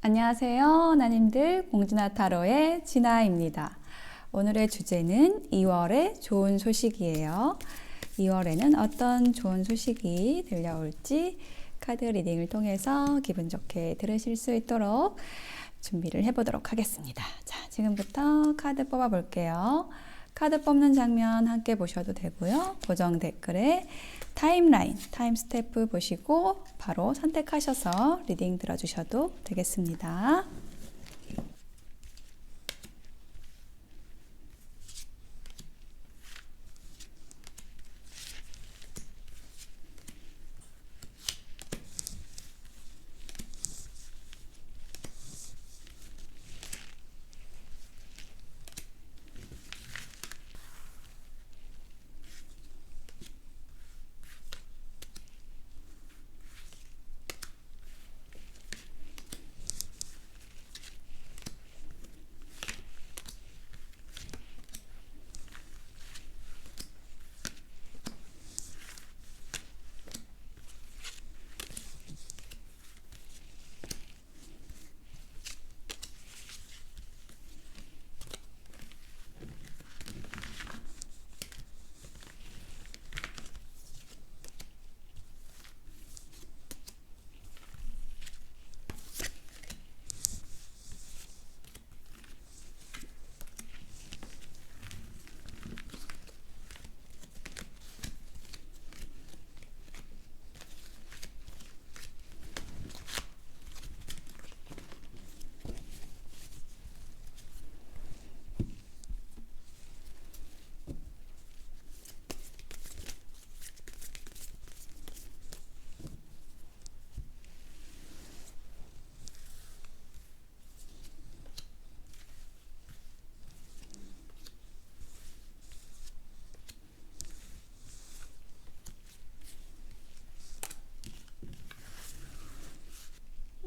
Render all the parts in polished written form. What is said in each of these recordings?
안녕하세요. 나님들 공진아 타로의 진아입니다. 오늘의 주제는 2월의 좋은 소식이에요. 2월에는 어떤 좋은 소식이 들려올지 카드 리딩을 통해서 기분 좋게 들으실 수 있도록 준비를 해보도록 하겠습니다. 자, 지금부터 카드 뽑아 볼게요. 카드 뽑는 장면 함께 보셔도 되고요. 고정 댓글에 타임라인, 타임스태프 보시고 바로 선택하셔서 리딩 들어주셔도 되겠습니다.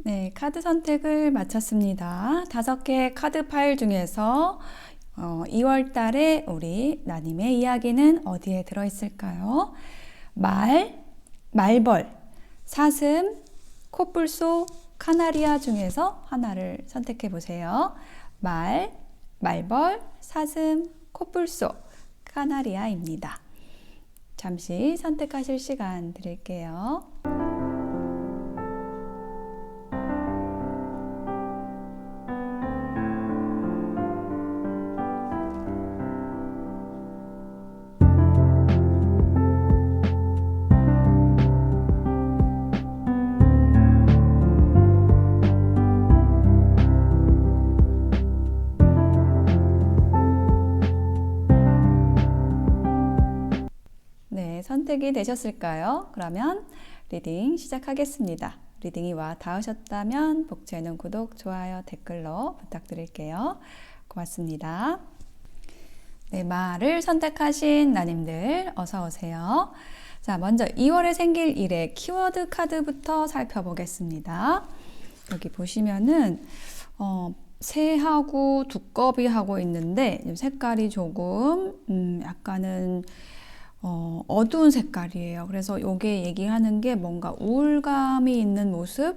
네, 카드 선택을 마쳤습니다. 5개 카드 파일 중에서 2월 달에 우리 나님의 이야기는 어디에 들어있을까요? 말벌, 사슴, 코뿔소, 카나리아 중에서 하나를 선택해 보세요. 말벌, 사슴, 코뿔소, 카나리아입니다. 잠시 선택하실 시간 드릴게요. 네, 선택이 되셨을까요? 그러면 리딩 시작하겠습니다. 리딩이 와 닿으셨다면 복제는 구독, 좋아요, 댓글로 부탁드릴게요. 고맙습니다. 네, 말을 선택하신 나님들 어서 오세요. 자, 먼저 2월에 생길 일의 키워드 카드부터 살펴보겠습니다. 여기 보시면은 새하고 두꺼비하고 있는데 색깔이 조금 약간은 어두운 색깔이에요. 그래서 이게 얘기하는 게 뭔가 우울감이 있는 모습,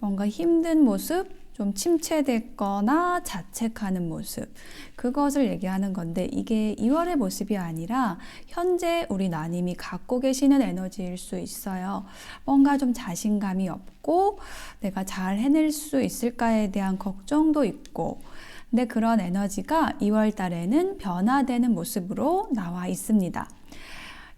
뭔가 힘든 모습, 좀 침체됐거나 자책하는 모습, 그것을 얘기하는 건데 이게 2월의 모습이 아니라 현재 우리 나님이 갖고 계시는 에너지일 수 있어요. 뭔가 좀 자신감이 없고 내가 잘 해낼 수 있을까에 대한 걱정도 있고, 근데 그런 에너지가 2월 달에는 변화되는 모습으로 나와 있습니다.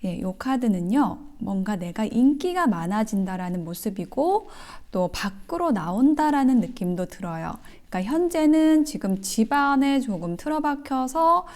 이 카드는요, 뭔가 내가 인기가 많아진다라는 모습이고 또 밖으로 나온다라는 느낌도 들어요. 그러니까 현재는 지금 집안에 조금 틀어박혀서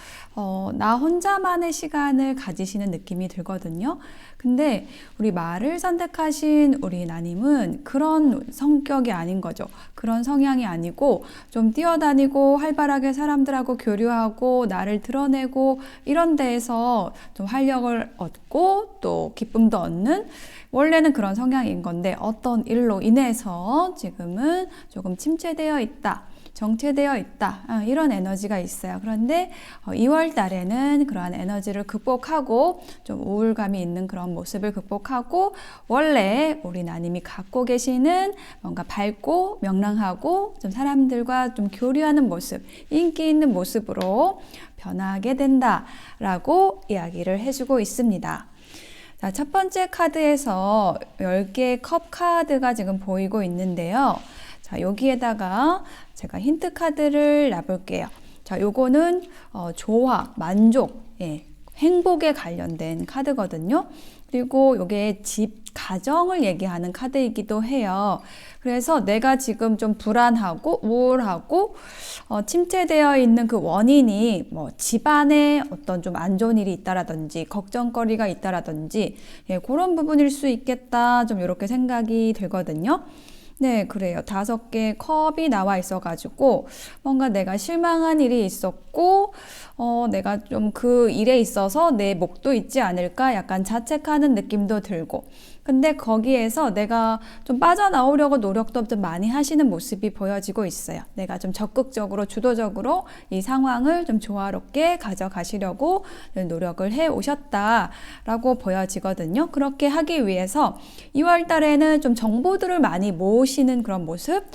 나 혼자만의 시간을 가지시는 느낌이 들거든요. 근데 우리 말을 선택하신 우리 나님은 그런 성격이 아닌 거죠. 그런 성향이 아니고 좀 뛰어다니고 활발하게 사람들하고 교류하고 나를 드러내고 이런 데에서 좀 활력을 얻고 또 기쁨도 얻는, 원래는 그런 성향인 건데 어떤 일로 인해서 지금은 조금 침체되어 있다. 정체되어 있다. 이런 에너지가 있어요. 그런데 2월 달에는 그러한 에너지를 극복하고 좀 우울감이 있는 그런 모습을 극복하고 원래 우리 나님이 갖고 계시는 뭔가 밝고 명랑하고 좀 사람들과 좀 교류하는 모습, 인기 있는 모습으로 변화하게 된다라고 이야기를 해주고 있습니다. 자, 첫 번째 카드에서 10개의 컵 카드가 지금 보이고 있는데요. 자, 여기에다가 제가 힌트 카드를 놔볼게요. 자, 요거는 조화, 만족, 행복에 관련된 카드거든요. 그리고 요게 집, 가정을 얘기하는 카드이기도 해요. 그래서 내가 지금 좀 불안하고 우울하고 침체되어 있는 그 원인이 뭐 집안에 어떤 좀 안 좋은 일이 있다라든지 걱정거리가 있다라든지 그런 부분일 수 있겠다. 좀 이렇게 생각이 들거든요. 네, 그래요. 5개의 컵이 나와 있어가지고 뭔가 내가 실망한 일이 있었고 내가 좀 그 일에 있어서 내 몫도 있지 않을까 약간 자책하는 느낌도 들고 근데 거기에서 내가 좀 빠져나오려고 노력도 좀 많이 하시는 모습이 보여지고 있어요. 내가 좀 적극적으로 주도적으로 이 상황을 좀 조화롭게 가져가시려고 노력을 해 오셨다라고 보여지거든요. 그렇게 하기 위해서 2월 달에는 좀 정보들을 많이 모으시는 그런 모습,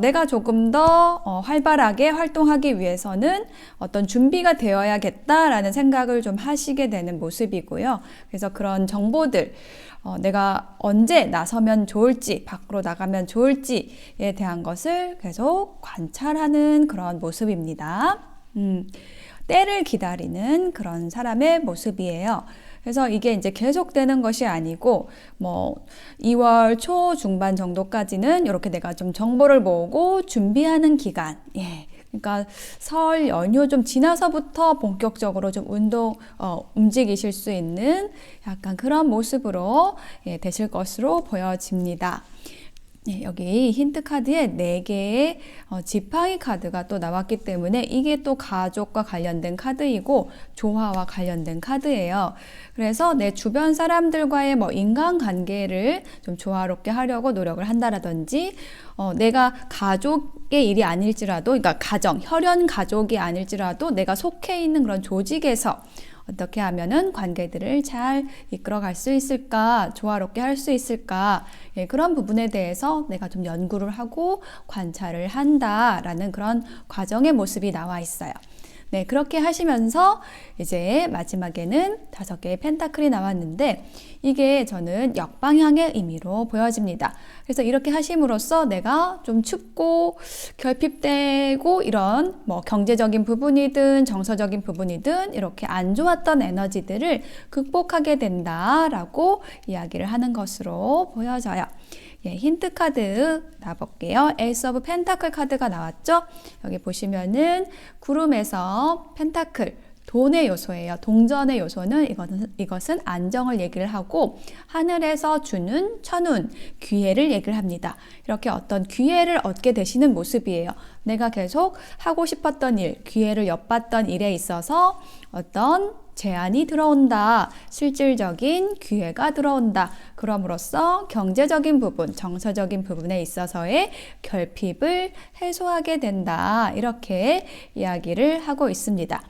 내가 조금 더 활발하게 활동하기 위해서는 어떤 준비가 되어야겠다라는 생각을 좀 하시게 되는 모습이고요. 그래서 그런 정보들, 내가 언제 나서면 좋을지, 밖으로 나가면 좋을지에 대한 것을 계속 관찰하는 그런 모습입니다. 때를 기다리는 그런 사람의 모습이에요. 그래서 이게 이제 계속되는 것이 아니고 뭐 2월 초 중반 정도까지는 이렇게 내가 좀 정보를 모으고 준비하는 기간. 그러니까 설 연휴 좀 지나서부터 본격적으로 좀 움직이실 수 있는 약간 그런 모습으로 되실 것으로 보여집니다. 여기 힌트 카드에 4개의 지팡이 카드가 또 나왔기 때문에 이게 또 가족과 관련된 카드이고 조화와 관련된 카드예요. 그래서 내 주변 사람들과의 뭐 인간관계를 좀 조화롭게 하려고 노력을 한다라든지 내가 가족의 일이 아닐지라도 그러니까 혈연 가족이 아닐지라도 내가 속해 있는 그런 조직에서 어떻게 하면은 관계들을 잘 이끌어갈 수 있을까, 조화롭게 할 수 있을까, 그런 부분에 대해서 내가 좀 연구를 하고 관찰을 한다라는 그런 과정의 모습이 나와 있어요. 네, 그렇게 하시면서 이제 마지막에는 5개의 펜타클이 나왔는데 이게 저는 역방향의 의미로 보여집니다. 그래서 이렇게 하심으로써 내가 좀 춥고 결핍되고 이런 뭐 경제적인 부분이든 정서적인 부분이든 이렇게 안 좋았던 에너지들을 극복하게 된다라고 이야기를 하는 것으로 보여져요. 힌트 카드 놔볼게요. 에이스 오브 펜타클 카드가 나왔죠? 여기 보시면은 구름에서 펜타클, 돈의 요소예요. 동전의 요소는 이것은 안정을 얘기를 하고 하늘에서 주는 천운, 기회를 얘기를 합니다. 이렇게 어떤 기회를 얻게 되시는 모습이에요. 내가 계속 하고 싶었던 일, 기회를 엿봤던 일에 있어서 어떤 제안이 들어온다. 실질적인 기회가 들어온다. 그럼으로써 경제적인 부분, 정서적인 부분에 있어서의 결핍을 해소하게 된다. 이렇게 이야기를 하고 있습니다.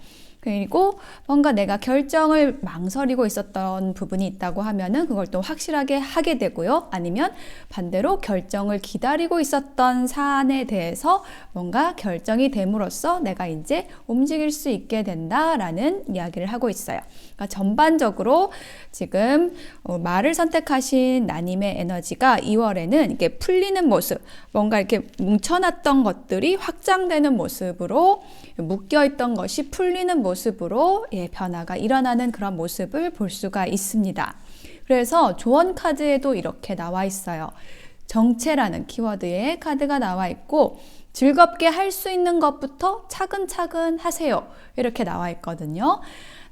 그리고 뭔가 내가 결정을 망설이고 있었던 부분이 있다고 하면은 그걸 또 확실하게 하게 되고요. 아니면 반대로 결정을 기다리고 있었던 사안에 대해서 뭔가 결정이 됨으로써 내가 이제 움직일 수 있게 된다라는 이야기를 하고 있어요. 그러니까 전반적으로 지금 말을 선택하신 나님의 에너지가 2월에는 이렇게 풀리는 모습, 뭔가 이렇게 뭉쳐놨던 것들이 확장되는 모습으로 묶여있던 것이 풀리는 모습으로 변화가 일어나는 그런 모습을 볼 수가 있습니다. 그래서 조언 카드에도 이렇게 나와 있어요. 정체라는 키워드에 카드가 나와 있고 즐겁게 할 수 있는 것부터 차근차근 하세요. 이렇게 나와 있거든요.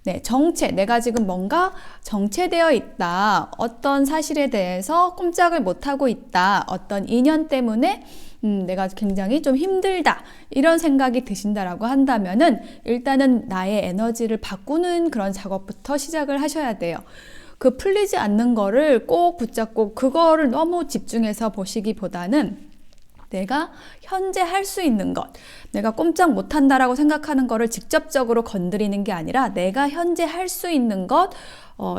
네, 정체. 내가 지금 뭔가 정체되어 있다. 어떤 사실에 대해서 꼼짝을 못하고 있다. 어떤 인연 때문에 내가 굉장히 좀 힘들다. 이런 생각이 드신다라고 한다면은 일단은 나의 에너지를 바꾸는 그런 작업부터 시작을 하셔야 돼요. 그 풀리지 않는 거를 꼭 붙잡고 그거를 너무 집중해서 보시기보다는 내가 현재 할 수 있는 것, 내가 꼼짝 못한다라고 생각하는 거를 직접적으로 건드리는 게 아니라 내가 현재 할 수 있는 것,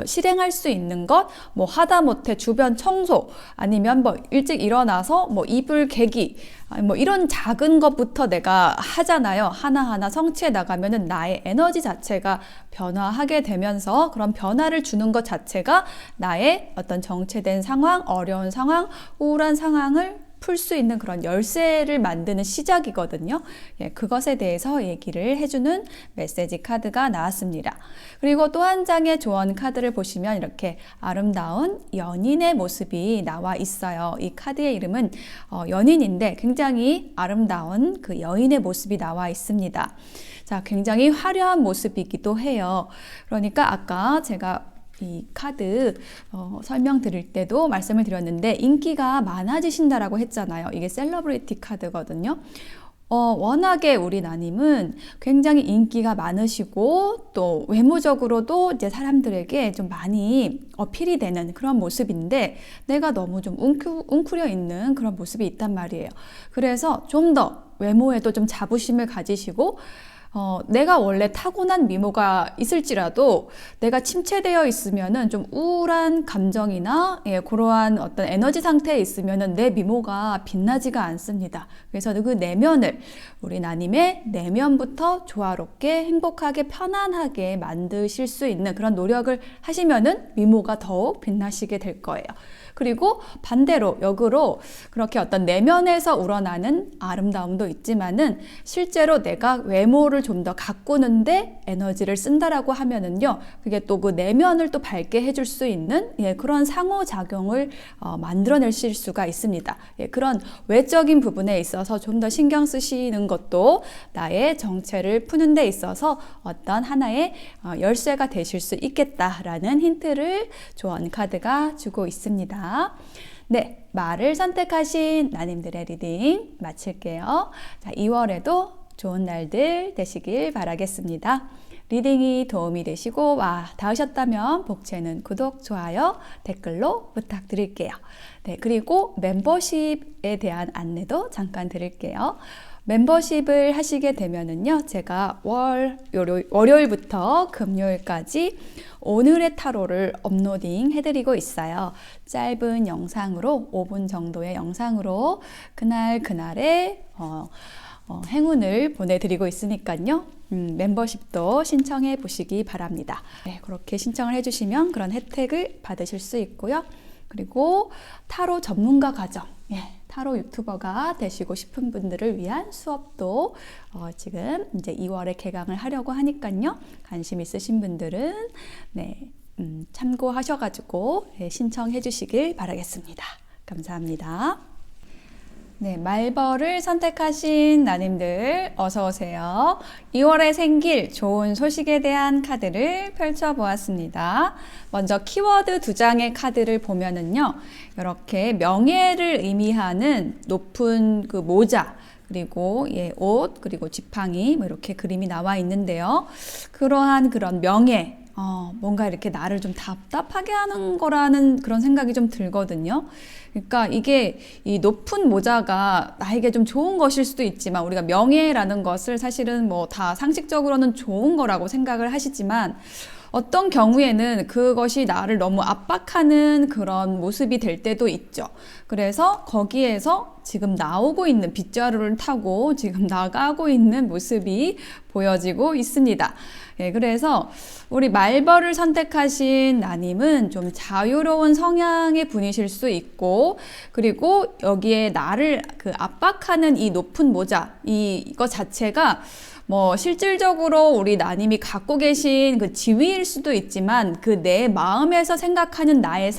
실행할 수 있는 것, 뭐 하다못해 주변 청소, 아니면 뭐 일찍 일어나서 뭐 이불 개기, 뭐 이런 작은 것부터 내가 하잖아요. 하나하나 성취해 나가면은 나의 에너지 자체가 변화하게 되면서 그런 변화를 주는 것 자체가 나의 어떤 정체된 상황, 어려운 상황, 우울한 상황을 풀 수 있는 그런 열쇠를 만드는 시작이거든요. 예, 그것에 대해서 얘기를 해주는 메시지 카드가 나왔습니다. 그리고 또 한 장의 조언 카드를 보시면 이렇게 아름다운 연인의 모습이 나와 있어요. 이 카드의 이름은 연인인데 굉장히 아름다운 그 여인의 모습이 나와 있습니다. 자, 굉장히 화려한 모습이기도 해요. 그러니까 아까 제가 이 카드 설명드릴 때도 말씀을 드렸는데 인기가 많아지신다라고 했잖아요. 이게 셀러브리티 카드거든요. 워낙에 우리 나님은 굉장히 인기가 많으시고 또 외모적으로도 이제 사람들에게 좀 많이 어필이 되는 그런 모습인데 내가 너무 좀 웅크려 있는 그런 모습이 있단 말이에요. 그래서 좀 더 외모에도 좀 자부심을 가지시고 내가 원래 타고난 미모가 있을지라도 내가 침체되어 있으면은 좀 우울한 감정이나 그러한 어떤 에너지 상태에 있으면은 내 미모가 빛나지가 않습니다. 그래서 그 내면을 우리 나님의 내면부터 조화롭게 행복하게 편안하게 만드실 수 있는 그런 노력을 하시면은 미모가 더욱 빛나시게 될 거예요. 그리고 반대로 역으로 그렇게 어떤 내면에서 우러나는 아름다움도 있지만은 실제로 내가 외모를 좀 더 가꾸는데 에너지를 쓴다라고 하면은요, 그게 또 그 내면을 또 밝게 해줄 수 있는 그런 상호작용을 만들어내실 수가 있습니다. 그런 외적인 부분에 있어서 좀 더 신경 쓰시는 것도 나의 정체를 푸는 데 있어서 어떤 하나의 열쇠가 되실 수 있겠다라는 힌트를 조언 카드가 주고 있습니다. 네, 말을 선택하신 나님들의 리딩 마칠게요. 자, 2월에도 좋은 날들 되시길 바라겠습니다. 리딩이 도움이 되시고 닿으셨다면 복채는 구독, 좋아요, 댓글로 부탁드릴게요. 네, 그리고 멤버십에 대한 안내도 잠깐 드릴게요. 멤버십을 하시게 되면은요, 제가 월요일부터 금요일까지 오늘의 타로를 업로딩 해드리고 있어요. 짧은 영상으로 5분 정도의 영상으로 그날의 행운을 보내드리고 있으니까요. 멤버십도 신청해 보시기 바랍니다. 네, 그렇게 신청을 해주시면 그런 혜택을 받으실 수 있고요. 그리고 타로 전문가 과정, 타로 유튜버가 되시고 싶은 분들을 위한 수업도 지금 이제 2월에 개강을 하려고 하니까요. 관심 있으신 분들은 참고하셔가지고 신청해 주시길 바라겠습니다. 감사합니다. 네, 말벌을 선택하신 나님들 어서 오세요. 2월에 생길 좋은 소식에 대한 카드를 펼쳐보았습니다. 먼저 키워드 2장의 카드를 보면은요, 이렇게 명예를 의미하는 높은 그 모자, 그리고 옷, 그리고 지팡이 이렇게 그림이 나와 있는데요. 그러한 그런 명예, 뭔가 이렇게 나를 좀 답답하게 하는 거라는 그런 생각이 좀 들거든요. 그러니까 이게 이 높은 모자가 나에게 좀 좋은 것일 수도 있지만 우리가 명예라는 것을 사실은 뭐 다 상식적으로는 좋은 거라고 생각을 하시지만 어떤 경우에는 그것이 나를 너무 압박하는 그런 모습이 될 때도 있죠. 그래서 거기에서 지금 나오고 있는 빗자루를 타고 지금 나가고 있는 모습이 보여지고 있습니다. 그래서 우리 말벌을 선택하신 나님은 좀 자유로운 성향의 분이실 수 있고, 그리고 여기에 나를 그 압박하는 이 높은 모자, 이거 자체가 뭐 실질적으로 우리 나님이 갖고 계신 그 지위일 수도 있지만 그 내 마음에서 생각하는 나의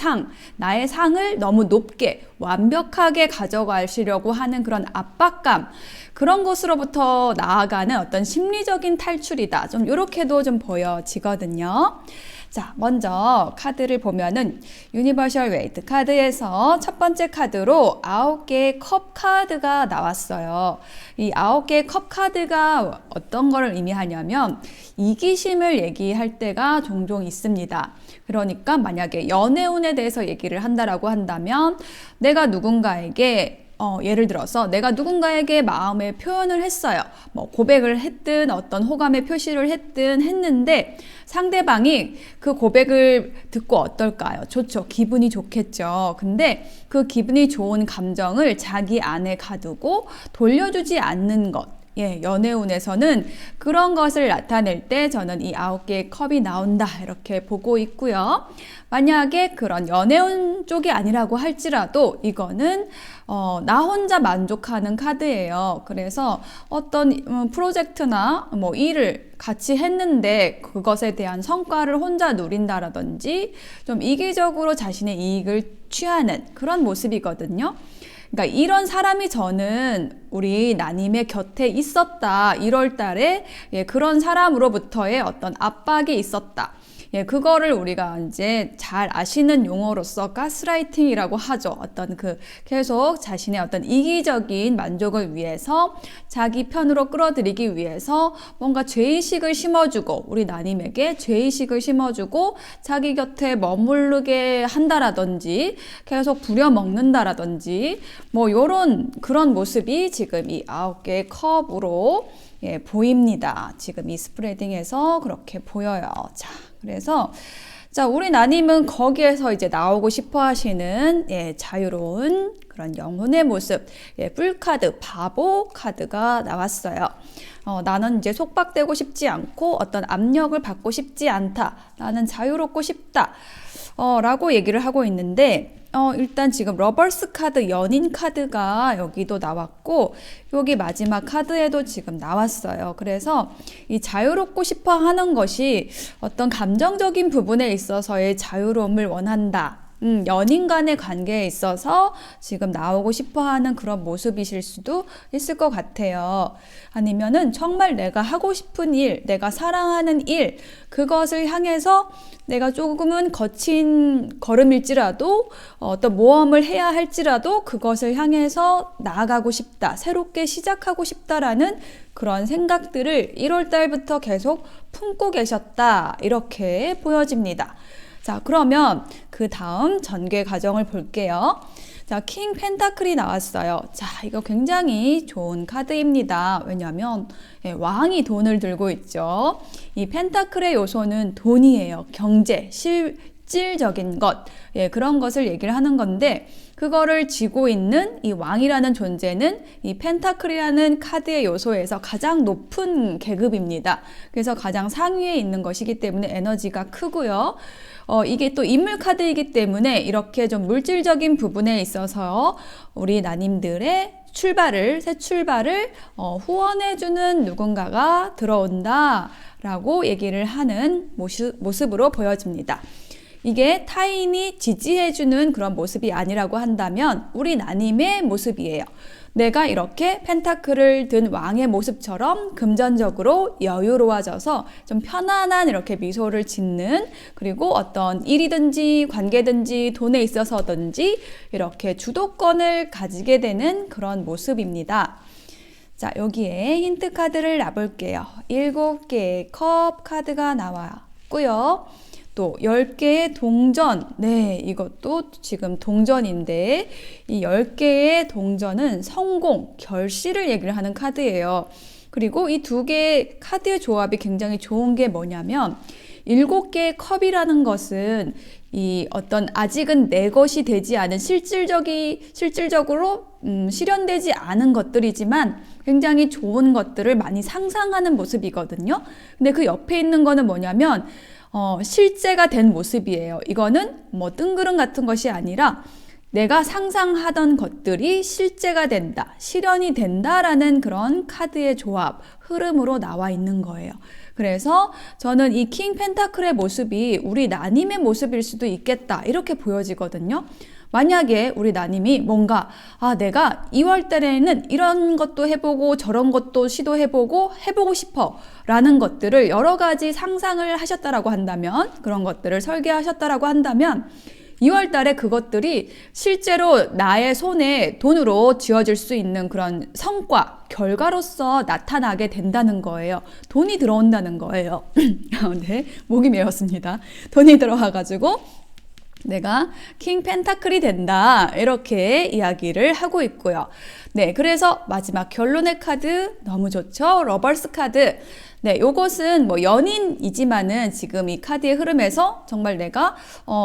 상을 너무 높게 완벽하게 가져가시려고 하는 그런 압박감, 그런 것으로부터 나아가는 어떤 심리적인 탈출이다. 좀 이렇게도 좀 보여지거든요. 자, 먼저 카드를 보면은 유니버셜 웨이트 카드에서 첫 번째 카드로 9개의 컵 카드가 나왔어요. 이 9개의 컵 카드가 어떤 거를 의미하냐면 이기심을 얘기할 때가 종종 있습니다. 그러니까 만약에 연애운에 대해서 얘기를 한다라고 한다면 내가 누군가에게 예를 들어서 내가 누군가에게 마음의 표현을 했어요. 뭐 고백을 했든 어떤 호감의 표시를 했든 했는데 상대방이 그 고백을 듣고 어떨까요? 좋죠. 기분이 좋겠죠. 근데 그 기분이 좋은 감정을 자기 안에 가두고 돌려주지 않는 것. 연애운에서는 그런 것을 나타낼 때 저는 이 9개의 컵이 나온다 이렇게 보고 있고요. 만약에 그런 연애운 쪽이 아니라고 할지라도 이거는 나 혼자 만족하는 카드예요. 그래서 어떤 프로젝트나 뭐 일을 같이 했는데 그것에 대한 성과를 혼자 누린다라든지 좀 이기적으로 자신의 이익을 취하는 그런 모습이거든요. 그러니까 이런 사람이 저는 우리 나님의 곁에 있었다. 1월 달에 그런 사람으로부터의 어떤 압박이 있었다. 그거를 우리가 이제 잘 아시는 용어로서 가스라이팅이라고 하죠. 어떤 계속 자신의 어떤 이기적인 만족을 위해서 자기 편으로 끌어들이기 위해서 뭔가 죄의식을 심어주고 우리 나님에게 죄의식을 심어주고 자기 곁에 머무르게 한다라든지 계속 부려먹는다라든지 뭐 요런 그런 모습이 지금 이 9개의 컵으로 보입니다. 지금 이 스프레딩에서 그렇게 보여요. 그래서 우리 나님은 거기에서 이제 나오고 싶어 하시는 자유로운 그런 영혼의 모습, 뿔카드, 바보 카드가 나왔어요. 나는 이제 속박되고 싶지 않고 어떤 압력을 받고 싶지 않다. 나는 자유롭고 싶다. 라고 얘기를 하고 있는데 일단 지금 러버스 카드, 연인 카드가 여기도 나왔고 여기 마지막 카드에도 지금 나왔어요. 그래서 이 자유롭고 싶어 하는 것이 어떤 감정적인 부분에 있어서의 자유로움을 원한다. 연인 간의 관계에 있어서 지금 나오고 싶어 하는 그런 모습이실 수도 있을 것 같아요. 아니면은 정말 내가 하고 싶은 일, 내가 사랑하는 일, 그것을 향해서 내가 조금은 거친 걸음일지라도 어떤 모험을 해야 할지라도 그것을 향해서 나아가고 싶다, 새롭게 시작하고 싶다라는 그런 생각들을 1월 달부터 계속 품고 계셨다, 이렇게 보여집니다. 그러면 그 다음 전개 과정을 볼게요. 킹 펜타클이 나왔어요. 이거 굉장히 좋은 카드입니다. 왜냐하면 왕이 돈을 들고 있죠. 이 펜타클의 요소는 돈이에요. 경제, 실질적인 것, 그런 것을 얘기를 하는 건데 그거를 쥐고 있는 이 왕이라는 존재는 이 펜타클이라는 카드의 요소에서 가장 높은 계급입니다. 그래서 가장 상위에 있는 것이기 때문에 에너지가 크고요. 이게 또 인물 카드이기 때문에 이렇게 좀 물질적인 부분에 있어서 우리 나님들의 새 출발을 후원해주는 누군가가 들어온다 라고 얘기를 하는 모습으로 보여집니다. 이게 타인이 지지해주는 그런 모습이 아니라고 한다면 우리 나님의 모습이에요. 내가 이렇게 펜타클을 든 왕의 모습처럼 금전적으로 여유로워져서 좀 편안한 이렇게 미소를 짓는, 그리고 어떤 일이든지 관계든지 돈에 있어서든지 이렇게 주도권을 가지게 되는 그런 모습입니다. 여기에 힌트 카드를 놔볼게요. 7개의 컵 카드가 나왔고요. 또 10개의 동전, 이것도 지금 동전인데 이 10개의 동전은 성공, 결실을 얘기를 하는 카드예요. 그리고 이 2개의 카드의 조합이 굉장히 좋은 게 뭐냐면 7개의 컵이라는 것은 이 어떤 아직은 내 것이 되지 않은 실질적으로 실현되지 않은 것들이지만 굉장히 좋은 것들을 많이 상상하는 모습이거든요. 근데 그 옆에 있는 거는 뭐냐면 실제가 된 모습이에요. 이거는 뭐 뜬구름 같은 것이 아니라 내가 상상하던 것들이 실제가 된다, 실현이 된다라는 그런 카드의 조합, 흐름으로 나와 있는 거예요. 그래서 저는 이 킹 펜타클의 모습이 우리 나님의 모습일 수도 있겠다, 이렇게 보여지거든요. 만약에 우리 나님이 뭔가 내가 2월 달에는 이런 것도 해보고 저런 것도 시도해보고 해보고 싶어 라는 것들을 여러 가지 상상을 하셨다라고 한다면, 그런 것들을 설계하셨다라고 한다면 2월 달에 그것들이 실제로 나의 손에 돈으로 쥐어질 수 있는 그런 성과, 결과로서 나타나게 된다는 거예요. 돈이 들어온다는 거예요. 네, 목이 메었습니다. 돈이 들어와가지고 내가 킹 펜타클이 된다. 이렇게 이야기를 하고 있고요. 네, 그래서 마지막 결론의 카드 너무 좋죠. 러버스 카드. 네, 요것은 뭐 연인이지만은 지금 이 카드의 흐름에서 정말 내가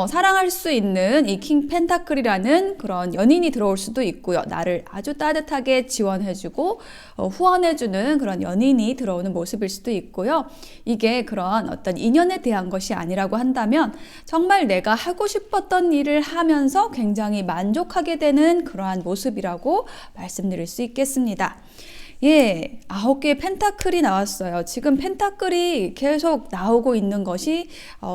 사랑할 수 있는 이 킹 펜타클이라는 그런 연인이 들어올 수도 있고요. 나를 아주 따뜻하게 지원해주고 후원해주는 그런 연인이 들어오는 모습일 수도 있고요. 이게 그런 어떤 인연에 대한 것이 아니라고 한다면 정말 내가 하고 싶었던 일을 하면서 굉장히 만족하게 되는 그러한 모습이라고 말씀드릴 수 있겠습니다. 예, 9개의 펜타클이 나왔어요. 지금 펜타클이 계속 나오고 있는 것이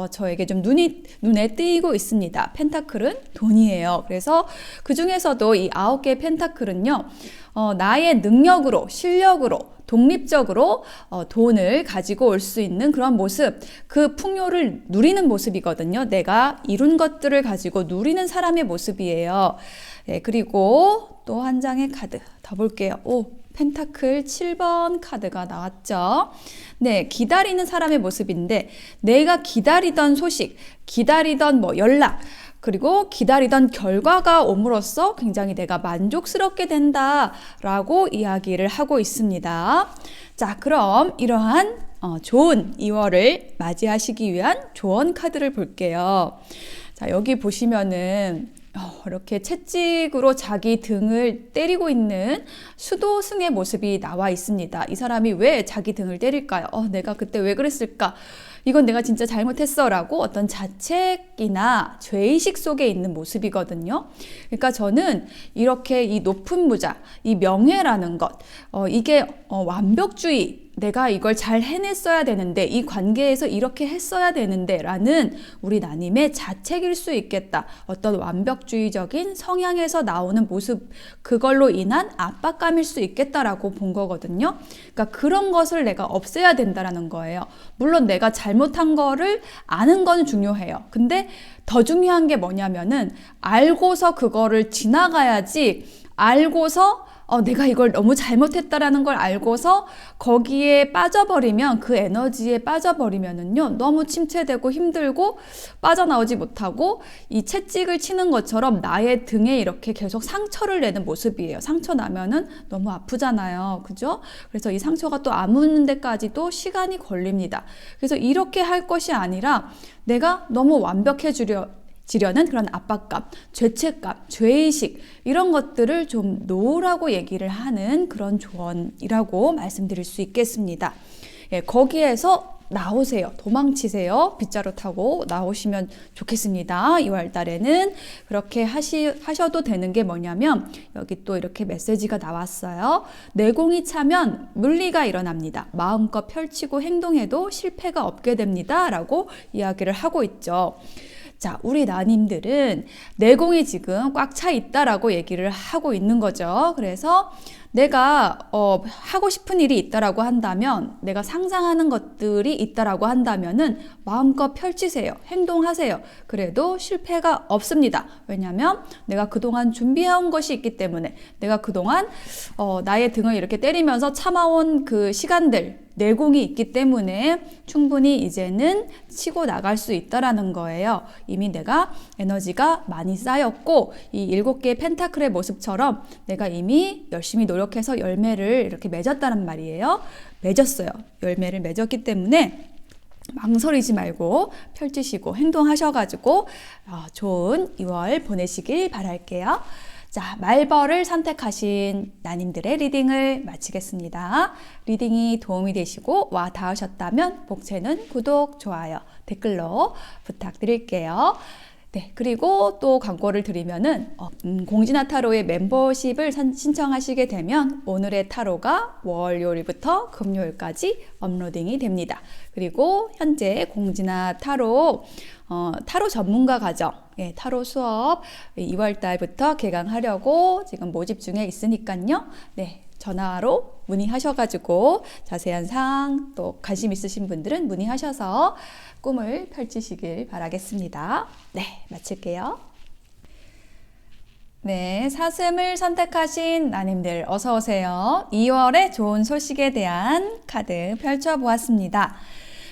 저에게 좀 눈에 띄고 있습니다. 펜타클은 돈이에요. 그래서 그 중에서도 이 9개의 펜타클은요, 나의 능력으로, 실력으로, 독립적으로 돈을 가지고 올 수 있는 그런 모습, 그 풍요를 누리는 모습이거든요. 내가 이룬 것들을 가지고 누리는 사람의 모습이에요. 예, 그리고 또 한 장의 카드 더 볼게요. 펜타클 7번 카드가 나왔죠. 네, 기다리는 사람의 모습인데 내가 기다리던 소식, 기다리던 뭐 연락, 그리고 기다리던 결과가 옴으로써 굉장히 내가 만족스럽게 된다라고 이야기를 하고 있습니다. 자, 그럼 이러한 좋은 2월을 맞이하시기 위한 조언 카드를 볼게요. 자, 여기 보시면은 이렇게 채찍으로 자기 등을 때리고 있는 수도승의 모습이 나와 있습니다. 이 사람이 왜 자기 등을 때릴까요? 내가 그때 왜 그랬을까? 이건 내가 진짜 잘못했어 라고 어떤 자책이나 죄의식 속에 있는 모습이거든요. 그러니까 저는 이렇게 이 높은 무자, 이 명예라는 것, 이게 완벽주의, 내가 이걸 잘 해냈어야 되는데, 이 관계에서 이렇게 했어야 되는데 라는 우리 나님의 자책일 수 있겠다. 어떤 완벽주의적인 성향에서 나오는 모습, 그걸로 인한 압박감일 수 있겠다라고 본 거거든요. 그러니까 그런 것을 내가 없애야 된다라는 거예요. 물론 내가 잘못한 거를 아는 건 중요해요. 근데 더 중요한 게 뭐냐면은 알고서 그거를 지나가야지, 알고서 내가 이걸 너무 잘못했다라는 걸 알고서 거기에 빠져버리면, 그 에너지에 빠져버리면은요, 너무 침체되고 힘들고 빠져나오지 못하고 이 채찍을 치는 것처럼 나의 등에 이렇게 계속 상처를 내는 모습이에요. 상처 나면은 너무 아프잖아요. 그죠? 그래서 이 상처가 또 아무는 데까지도 시간이 걸립니다. 그래서 이렇게 할 것이 아니라 내가 너무 완벽해지려는 그런 압박감, 죄책감, 죄의식 이런 것들을 좀 놓으라고 얘기를 하는 그런 조언이라고 말씀드릴 수 있겠습니다. 예, 거기에서 나오세요. 도망치세요. 빗자루 타고 나오시면 좋겠습니다. 2월 달에는 그렇게 하셔도 되는 게 뭐냐면 여기 또 이렇게 메시지가 나왔어요. 내공이 차면 물리가 일어납니다. 마음껏 펼치고 행동해도 실패가 없게 됩니다. 라고 이야기를 하고 있죠. 자, 우리 나님들은 내공이 지금 꽉 차 있다라고 얘기를 하고 있는 거죠. 그래서 내가 하고 싶은 일이 있다라고 한다면, 내가 상상하는 것들이 있다라고 한다면은 마음껏 펼치세요. 행동하세요. 그래도 실패가 없습니다. 왜냐하면 내가 그동안 준비해온 것이 있기 때문에, 내가 그동안 나의 등을 이렇게 때리면서 참아온 그 시간들, 내공이 있기 때문에 충분히 이제는 치고 나갈 수 있다라는 거예요. 이미 내가 에너지가 많이 쌓였고, 이 7개의 펜타클의 모습처럼 내가 이미 열심히 노력해서 열매를 이렇게 맺었다는 말이에요. 맺었어요. 열매를 맺었기 때문에 망설이지 말고 펼치시고 행동하셔가지고 좋은 2월 보내시길 바랄게요. 자, 말벌을 선택하신 나님들의 리딩을 마치겠습니다. 리딩이 도움이 되시고 와 닿으셨다면 복채는 구독, 좋아요, 댓글로 부탁드릴게요. 네, 그리고 또 광고를 드리면은 공진아 타로의 멤버십을 신청하시게 되면 오늘의 타로가 월요일부터 금요일까지 업로딩이 됩니다. 그리고 현재 공진아 타로 타로 전문가 과정, 타로 수업 2월 달부터 개강하려고 지금 모집 중에 있으니까요. 네, 전화로 문의하셔가지고 자세한 사항 또 관심 있으신 분들은 문의하셔서 꿈을 펼치시길 바라겠습니다. 네, 마칠게요. 네, 사슴을 선택하신 나님들 어서 오세요. 2월의 좋은 소식에 대한 카드 펼쳐보았습니다.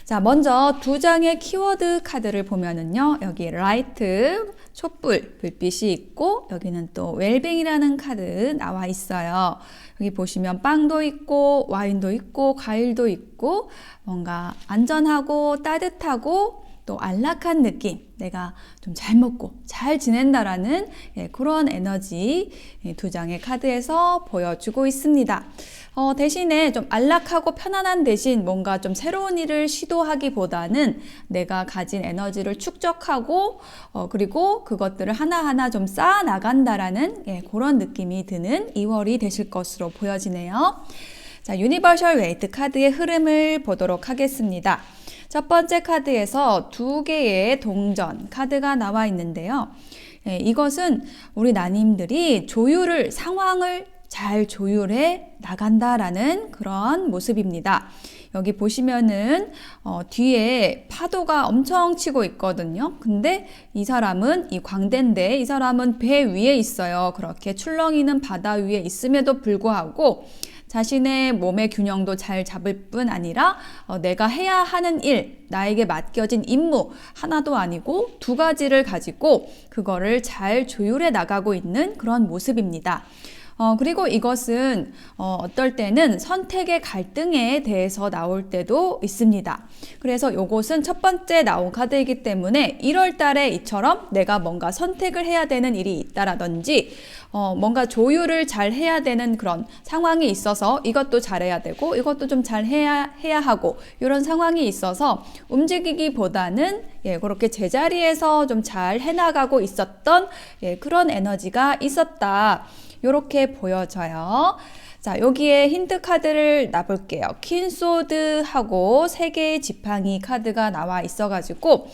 자, 먼저 두 장의 키워드 카드를 보면은요, 여기 라이트, 촛불, 불빛이 있고, 여기는 또 웰빙이라는 카드 나와 있어요. 여기 보시면 빵도 있고, 와인도 있고, 과일도 있고, 뭔가 안전하고 따뜻하고, 또 안락한 느낌, 내가 좀 잘 먹고 잘 지낸다라는 그런 에너지 두 장의 카드에서 보여주고 있습니다. 대신에 좀 안락하고 편안한 대신 뭔가 좀 새로운 일을 시도하기보다는 내가 가진 에너지를 축적하고 그리고 그것들을 하나하나 좀 쌓아 나간다라는 그런 느낌이 드는 2월이 되실 것으로 보여지네요. 자, 유니버셜 웨이트 카드의 흐름을 보도록 하겠습니다. 첫 번째 카드에서 두 개의 동전 카드가 나와 있는데요. 이것은 우리 나님들이 상황을 잘 조율해 나간다라는 그런 모습입니다. 여기 보시면은 뒤에 파도가 엄청 치고 있거든요. 근데 이 사람은 이 광대인데 이 사람은 배 위에 있어요. 그렇게 출렁이는 바다 위에 있음에도 불구하고 자신의 몸의 균형도 잘 잡을 뿐 아니라 내가 해야 하는 일, 나에게 맡겨진 임무 하나도 아니고 두 가지를 가지고 그거를 잘 조율해 나가고 있는 그런 모습입니다. 그리고 이것은 어떨 때는 선택의 갈등에 대해서 나올 때도 있습니다. 그래서 이것은 첫 번째 나온 카드이기 때문에 1월 달에 이처럼 내가 뭔가 선택을 해야 되는 일이 있다라든지 뭔가 조율을 잘 해야 되는 그런 상황이 있어서 이것도 잘해야 되고 이것도 좀 잘 해야 하고 이런 상황이 있어서 움직이기보다는 그렇게 제자리에서 좀 잘 해나가고 있었던 그런 에너지가 있었다. 이렇게 보여져요. 자, 여기에 힌트 카드를 놔볼게요. 퀸소드하고 3개의 지팡이 카드가 나와 있어가지고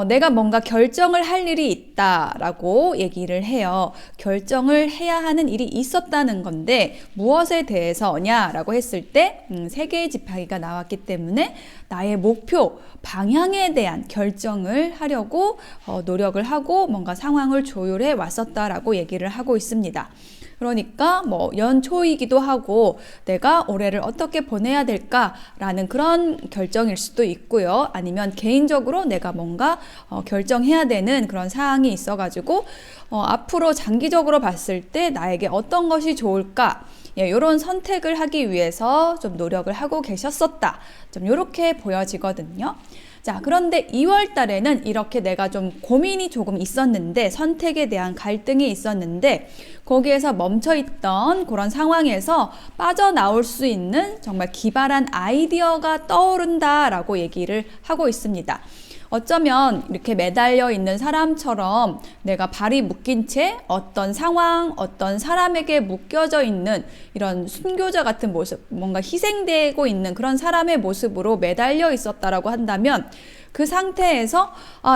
내가 뭔가 결정을 할 일이 있다라고 얘기를 해요. 결정을 해야 하는 일이 있었다는 건데 무엇에 대해서냐라고 했을 때 3개의 지팡이가 나왔기 때문에 나의 목표, 방향에 대한 결정을 하려고 노력을 하고 뭔가 상황을 조율해 왔었다라고 얘기를 하고 있습니다. 그러니까 뭐 연초이기도 하고 내가 올해를 어떻게 보내야 될까라는 그런 결정일 수도 있고요. 아니면 개인적으로 내가 뭔가 결정해야 되는 그런 사항이 있어가지고 앞으로 장기적으로 봤을 때 나에게 어떤 것이 좋을까? 이런 선택을 하기 위해서 좀 노력을 하고 계셨었다. 좀 이렇게 보여지거든요. 자, 그런데 2월 달에는 이렇게 내가 좀 고민이 조금 있었는데 선택에 대한 갈등이 있었는데 거기에서 멈춰있던 그런 상황에서 빠져나올 수 있는 정말 기발한 아이디어가 떠오른다라고 얘기를 하고 있습니다. 어쩌면 이렇게 매달려 있는 사람처럼 내가 발이 묶인 채 어떤 상황, 어떤 사람에게 묶여져 있는 이런 순교자 같은 모습, 뭔가 희생되고 있는 그런 사람의 모습으로 매달려 있었다라고 한다면 그 상태에서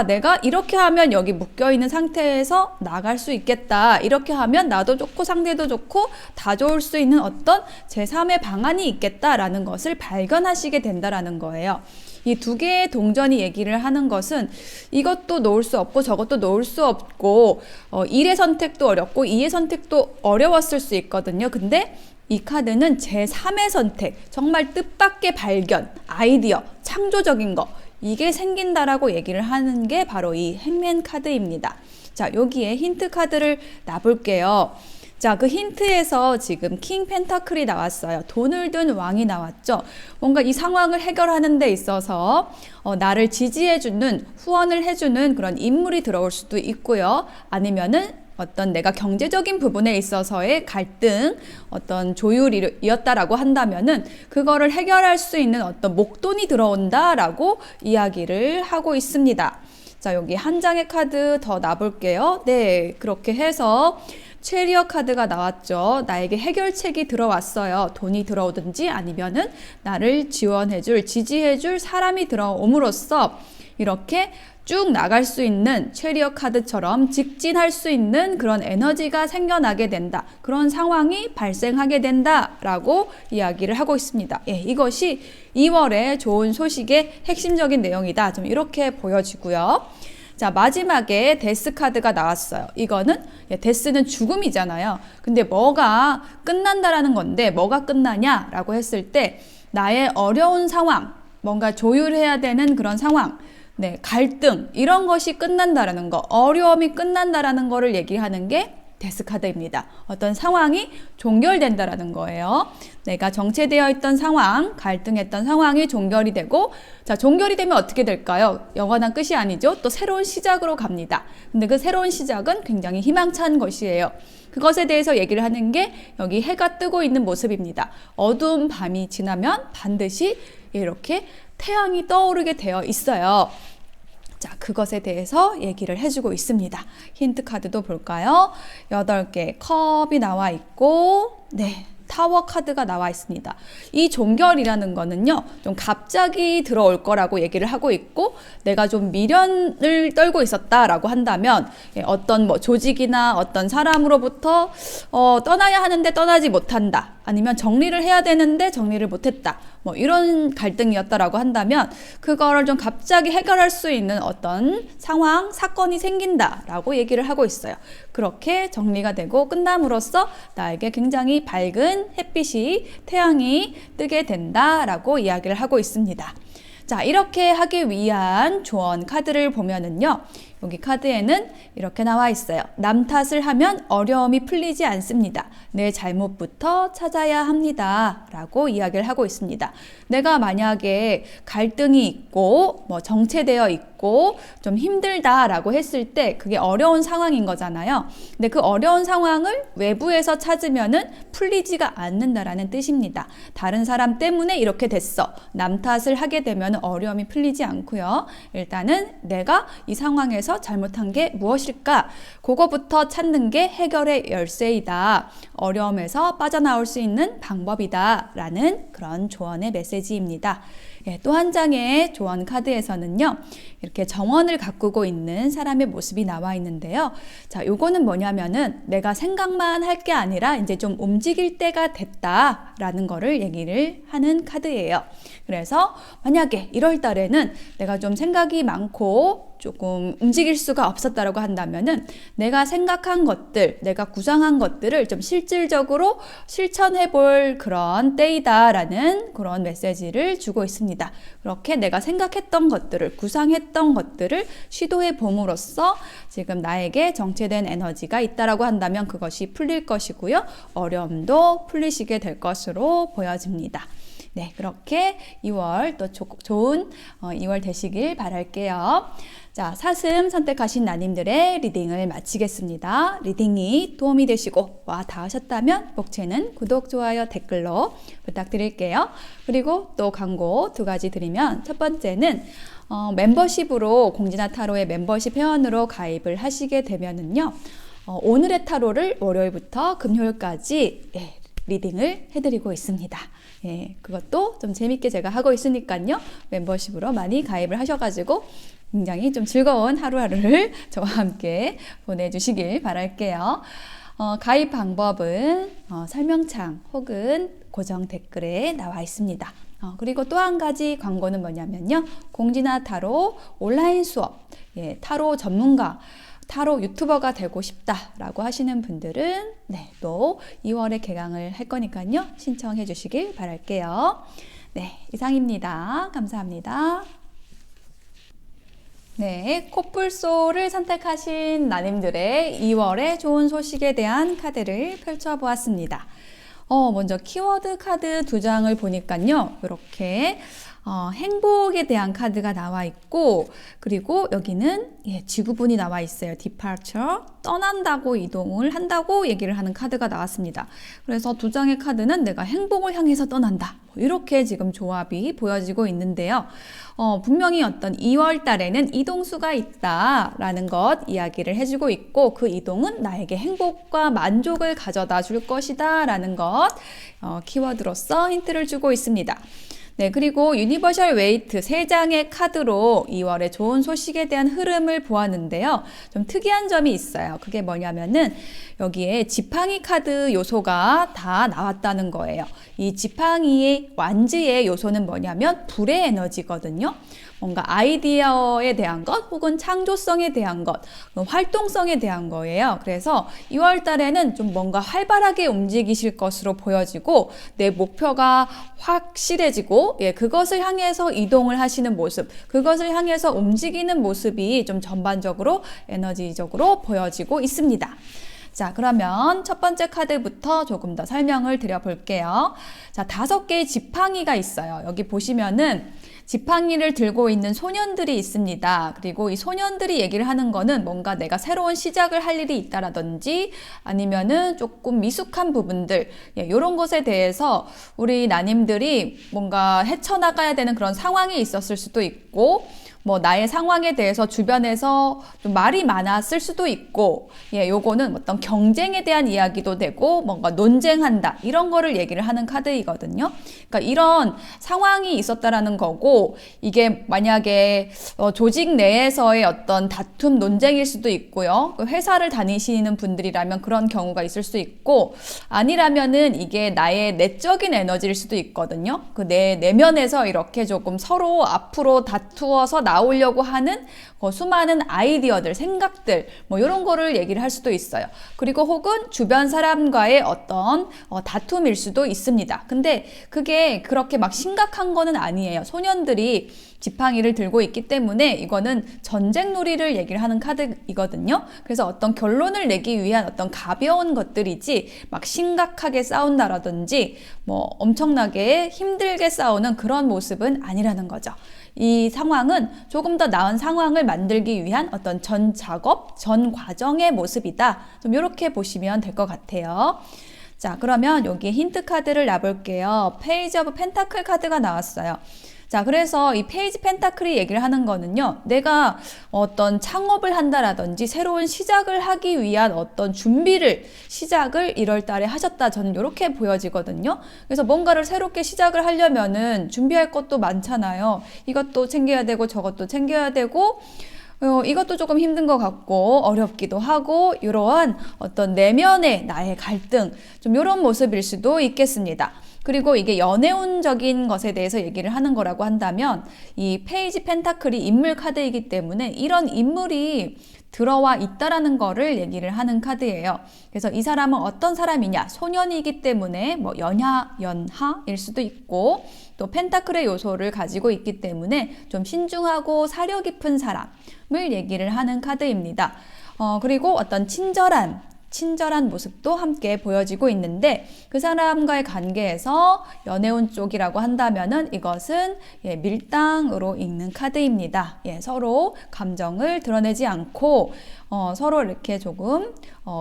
내가 이렇게 하면 여기 묶여있는 상태에서 나갈 수 있겠다. 이렇게 하면 나도 좋고 상대도 좋고 다 좋을 수 있는 어떤 제3의 방안이 있겠다라는 것을 발견하시게 된다라는 거예요. 이 두 개의 동전이 얘기를 하는 것은 이것도 놓을 수 없고 저것도 놓을 수 없고 1의 선택도 어렵고 2의 선택도 어려웠을 수 있거든요. 근데 이 카드는 제3의 선택, 정말 뜻밖의 발견, 아이디어, 창조적인 거 이게 생긴다라고 얘기를 하는 게 바로 이 행맨 카드입니다. 자, 여기에 힌트 카드를 놔볼게요. 자, 그 힌트에서 지금 킹 펜타클이 나왔어요. 돈을 든 왕이 나왔죠. 뭔가 이 상황을 해결하는 데 있어서 나를 지지해주는, 후원을 해주는 그런 인물이 들어올 수도 있고요. 아니면은 어떤 내가 경제적인 부분에 있어서의 갈등, 어떤 조율이었다라고 한다면은 그거를 해결할 수 있는 어떤 목돈이 들어온다라고 이야기를 하고 있습니다. 자, 여기 한 장의 카드 더 놔볼게요. 네, 그렇게 해서 체리어 카드가 나왔죠. 나에게 해결책이 들어왔어요. 돈이 들어오든지 아니면은 나를 지원해줄, 지지해줄 사람이 들어옴으로써 이렇게 쭉 나갈 수 있는 체리어 카드처럼 직진할 수 있는 그런 에너지가 생겨나게 된다. 그런 상황이 발생하게 된다라고 이야기를 하고 있습니다. 이것이 2월의 좋은 소식의 핵심적인 내용이다. 좀 이렇게 보여지고요. 자, 마지막에 데스 카드가 나왔어요. 이거는 데스는 죽음이잖아요. 근데 뭐가 끝난다라는 건데 뭐가 끝나냐라고 했을 때 나의 어려운 상황, 뭔가 조율해야 되는 그런 상황, 네, 갈등, 이런 것이 끝난다라는 거, 어려움이 끝난다라는 거를 얘기하는 게 데스카드입니다. 어떤 상황이 종결된다라는 거예요. 내가 정체되어 있던 상황, 갈등했던 상황이 종결이 되고, 자, 종결이 되면 어떻게 될까요? 영원한 끝이 아니죠. 또 새로운 시작으로 갑니다. 근데 그 새로운 시작은 굉장히 희망찬 것이에요. 그것에 대해서 얘기를 하는 게 여기 해가 뜨고 있는 모습입니다. 어두운 밤이 지나면 반드시 이렇게 태양이 떠오르게 되어 있어요. 자, 그것에 대해서 얘기를 해주고 있습니다. 힌트 카드도 볼까요? 8개 컵이 나와 있고, 네, 타워 카드가 나와 있습니다. 이 종결이라는 거는요, 좀 갑자기 들어올 거라고 얘기를 하고 있고, 내가 좀 미련을 떨고 있었다라고 한다면, 어떤 뭐 조직이나 어떤 사람으로부터 떠나야 하는데 떠나지 못한다. 아니면 정리를 해야 되는데 정리를 못했다. 뭐 이런 갈등이었다라고 한다면 그거를 좀 갑자기 해결할 수 있는 어떤 상황, 사건이 생긴다라고 얘기를 하고 있어요. 그렇게 정리가 되고 끝남으로써 나에게 굉장히 밝은 햇빛이, 태양이 뜨게 된다라고 이야기를 하고 있습니다. 자, 이렇게 하기 위한 조언 카드를 보면은요, 여기 카드에는 이렇게 나와 있어요. 남 탓을 하면 어려움이 풀리지 않습니다. 내 잘못부터 찾아야 합니다. 라고 이야기를 하고 있습니다. 내가 만약에 갈등이 있고, 뭐 정체되어 있고, 좀 힘들다라고 했을 때 그게 어려운 상황인 거잖아요. 근데 그 어려운 상황을 외부에서 찾으면은 풀리지가 않는다라는 뜻입니다. 다른 사람 때문에 이렇게 됐어. 남 탓을 하게 되면 어려움이 풀리지 않고요. 일단은 내가 이 상황에서 잘못한 게 무엇일까? 그거부터 찾는 게 해결의 열쇠이다. 어려움에서 빠져나올 수 있는 방법이다. 라는 그런 조언의 메시지입니다. 또 한 장의 조언 카드에서는요, 이렇게 정원을 가꾸고 있는 사람의 모습이 나와 있는데요. 자, 요거는 뭐냐면은 내가 생각만 할 게 아니라 이제 좀 움직일 때가 됐다라는 거를 얘기를 하는 카드예요. 그래서 만약에 1월 달에는 내가 좀 생각이 많고 조금 움직일 수가 없었다라고 한다면은 내가 생각한 것들, 내가 구상한 것들을 좀 실질적으로 실천해 볼 그런 때이다라는 그런 메시지를 주고 있습니다. 그렇게 내가 생각했던 것들을, 구상했던 것들을 시도해 봄으로써 지금 나에게 정체된 에너지가 있다라고 한다면 그것이 풀릴 것이고요. 어려움도 풀리시게 될 것으로 보여집니다. 네, 그렇게 2월 또 좋은 2월 되시길 바랄게요. 자, 사슴 선택하신 나님들의 리딩을 마치겠습니다. 리딩이 도움이 되시고 와 닿으셨다면 목채는 구독, 좋아요, 댓글로 부탁드릴게요. 그리고 또 광고 2가지 드리면 첫 번째는 멤버십으로 공지나 타로의 멤버십 회원으로 가입을 하시게 되면은요. 오늘의 타로를 월요일부터 금요일까지 리딩을 해드리고 있습니다. 그것도 좀 재밌게 제가 하고 있으니까요. 멤버십으로 많이 가입을 하셔가지고 굉장히 좀 즐거운 하루하루를 저와 함께 보내주시길 바랄게요. 가입 방법은 설명창 혹은 고정 댓글에 나와 있습니다. 그리고 또 한 가지 광고는 뭐냐면요. 공지나 타로 온라인 수업, 타로 전문가, 타로 유튜버가 되고 싶다라고 하시는 분들은 또 2월에 개강을 할 거니까요. 신청해 주시길 바랄게요. 네, 이상입니다. 감사합니다. 네, 코뿔소를 선택하신 나님들의 2월의 좋은 소식에 대한 카드를 펼쳐보았습니다. 먼저 키워드 카드 2장을 보니까요. 이렇게 행복에 대한 카드가 나와 있고, 그리고 여기는 지구본이 나와 있어요. Departure, 떠난다고, 이동을 한다고 얘기를 하는 카드가 나왔습니다. 그래서 2장의 카드는 내가 행복을 향해서 떠난다, 이렇게 지금 조합이 보여지고 있는데요. 분명히 어떤 2월 달에는 이동수가 있다라는 것 이야기를 해주고 있고, 그 이동은 나에게 행복과 만족을 가져다 줄 것이다 라는 것 키워드로서 힌트를 주고 있습니다. 네, 그리고 유니버셜 웨이트 3장의 카드로 2월의 좋은 소식에 대한 흐름을 보았는데요. 좀 특이한 점이 있어요. 그게 뭐냐면은 여기에 지팡이 카드 요소가 다 나왔다는 거예요. 이 지팡이의 완지의 요소는 뭐냐면 불의 에너지거든요. 뭔가 아이디어에 대한 것 혹은 창조성에 대한 것, 활동성에 대한 거예요. 그래서 2월 달에는 좀 뭔가 활발하게 움직이실 것으로 보여지고 내 목표가 확실해지고 그것을 향해서 이동을 하시는 모습, 그것을 향해서 움직이는 모습이 좀 전반적으로 에너지적으로 보여지고 있습니다. 자, 그러면 첫 번째 카드부터 조금 더 설명을 드려볼게요. 자, 5개의 지팡이가 있어요. 여기 보시면은 지팡이를 들고 있는 소년들이 있습니다. 그리고 이 소년들이 얘기를 하는 거는 뭔가 내가 새로운 시작을 할 일이 있다라든지 아니면은 조금 미숙한 부분들, 이런 것에 대해서 우리 나님들이 뭔가 헤쳐나가야 되는 그런 상황이 있었을 수도 있고, 뭐 나의 상황에 대해서 주변에서 좀 말이 많았을 수도 있고, 요거는 어떤 경쟁에 대한 이야기도 되고 뭔가 논쟁한다 이런 거를 얘기를 하는 카드이거든요. 그러니까 이런 상황이 있었다라는 거고, 이게 만약에 조직 내에서의 어떤 다툼 논쟁일 수도 있고요. 회사를 다니시는 분들이라면 그런 경우가 있을 수 있고, 아니라면은 이게 나의 내적인 에너지일 수도 있거든요. 그 내 내면에서 이렇게 조금 서로 앞으로 다투어서 나오려고 하는 수많은 아이디어들, 생각들, 뭐 이런 거를 얘기를 할 수도 있어요. 그리고 혹은 주변 사람과의 어떤 다툼일 수도 있습니다. 근데 그게 그렇게 막 심각한 거는 아니에요. 소년들이 지팡이를 들고 있기 때문에 이거는 전쟁놀이를 얘기를 하는 카드이거든요. 그래서 어떤 결론을 내기 위한 어떤 가벼운 것들이지 막 심각하게 싸운다라든지 뭐 엄청나게 힘들게 싸우는 그런 모습은 아니라는 거죠. 이 상황은 조금 더 나은 상황을 만들기 위한 어떤 전 작업, 전 과정의 모습이다. 좀 이렇게 보시면 될 것 같아요. 자, 그러면 여기 힌트 카드를 놔볼게요. 페이지 오브 펜타클 카드가 나왔어요. 자, 그래서 이 페이지 펜타클이 얘기를 하는 거는요, 내가 어떤 창업을 한다라든지 새로운 시작을 하기 위한 어떤 시작을 1월 달에 하셨다. 저는 이렇게 보여지거든요. 그래서 뭔가를 새롭게 시작을 하려면은 준비할 것도 많잖아요. 이것도 챙겨야 되고 저것도 챙겨야 되고, 이것도 조금 힘든 것 같고 어렵기도 하고, 이러한 어떤 내면의 나의 갈등, 좀 이런 모습일 수도 있겠습니다. 그리고 이게 연애운적인 것에 대해서 얘기를 하는 거라고 한다면 이 페이지 펜타클이 인물 카드이기 때문에 이런 인물이 들어와 있다라는 거를 얘기를 하는 카드예요. 그래서 이 사람은 어떤 사람이냐, 소년이기 때문에 뭐 연하일 수도 있고, 또 펜타클의 요소를 가지고 있기 때문에 좀 신중하고 사려 깊은 사람을 얘기를 하는 카드입니다. 그리고 어떤 친절한 모습도 함께 보여지고 있는데, 그 사람과의 관계에서 연애운 쪽이라고 한다면은 이것은 밀당으로 읽는 카드입니다. 서로 감정을 드러내지 않고 서로 이렇게 조금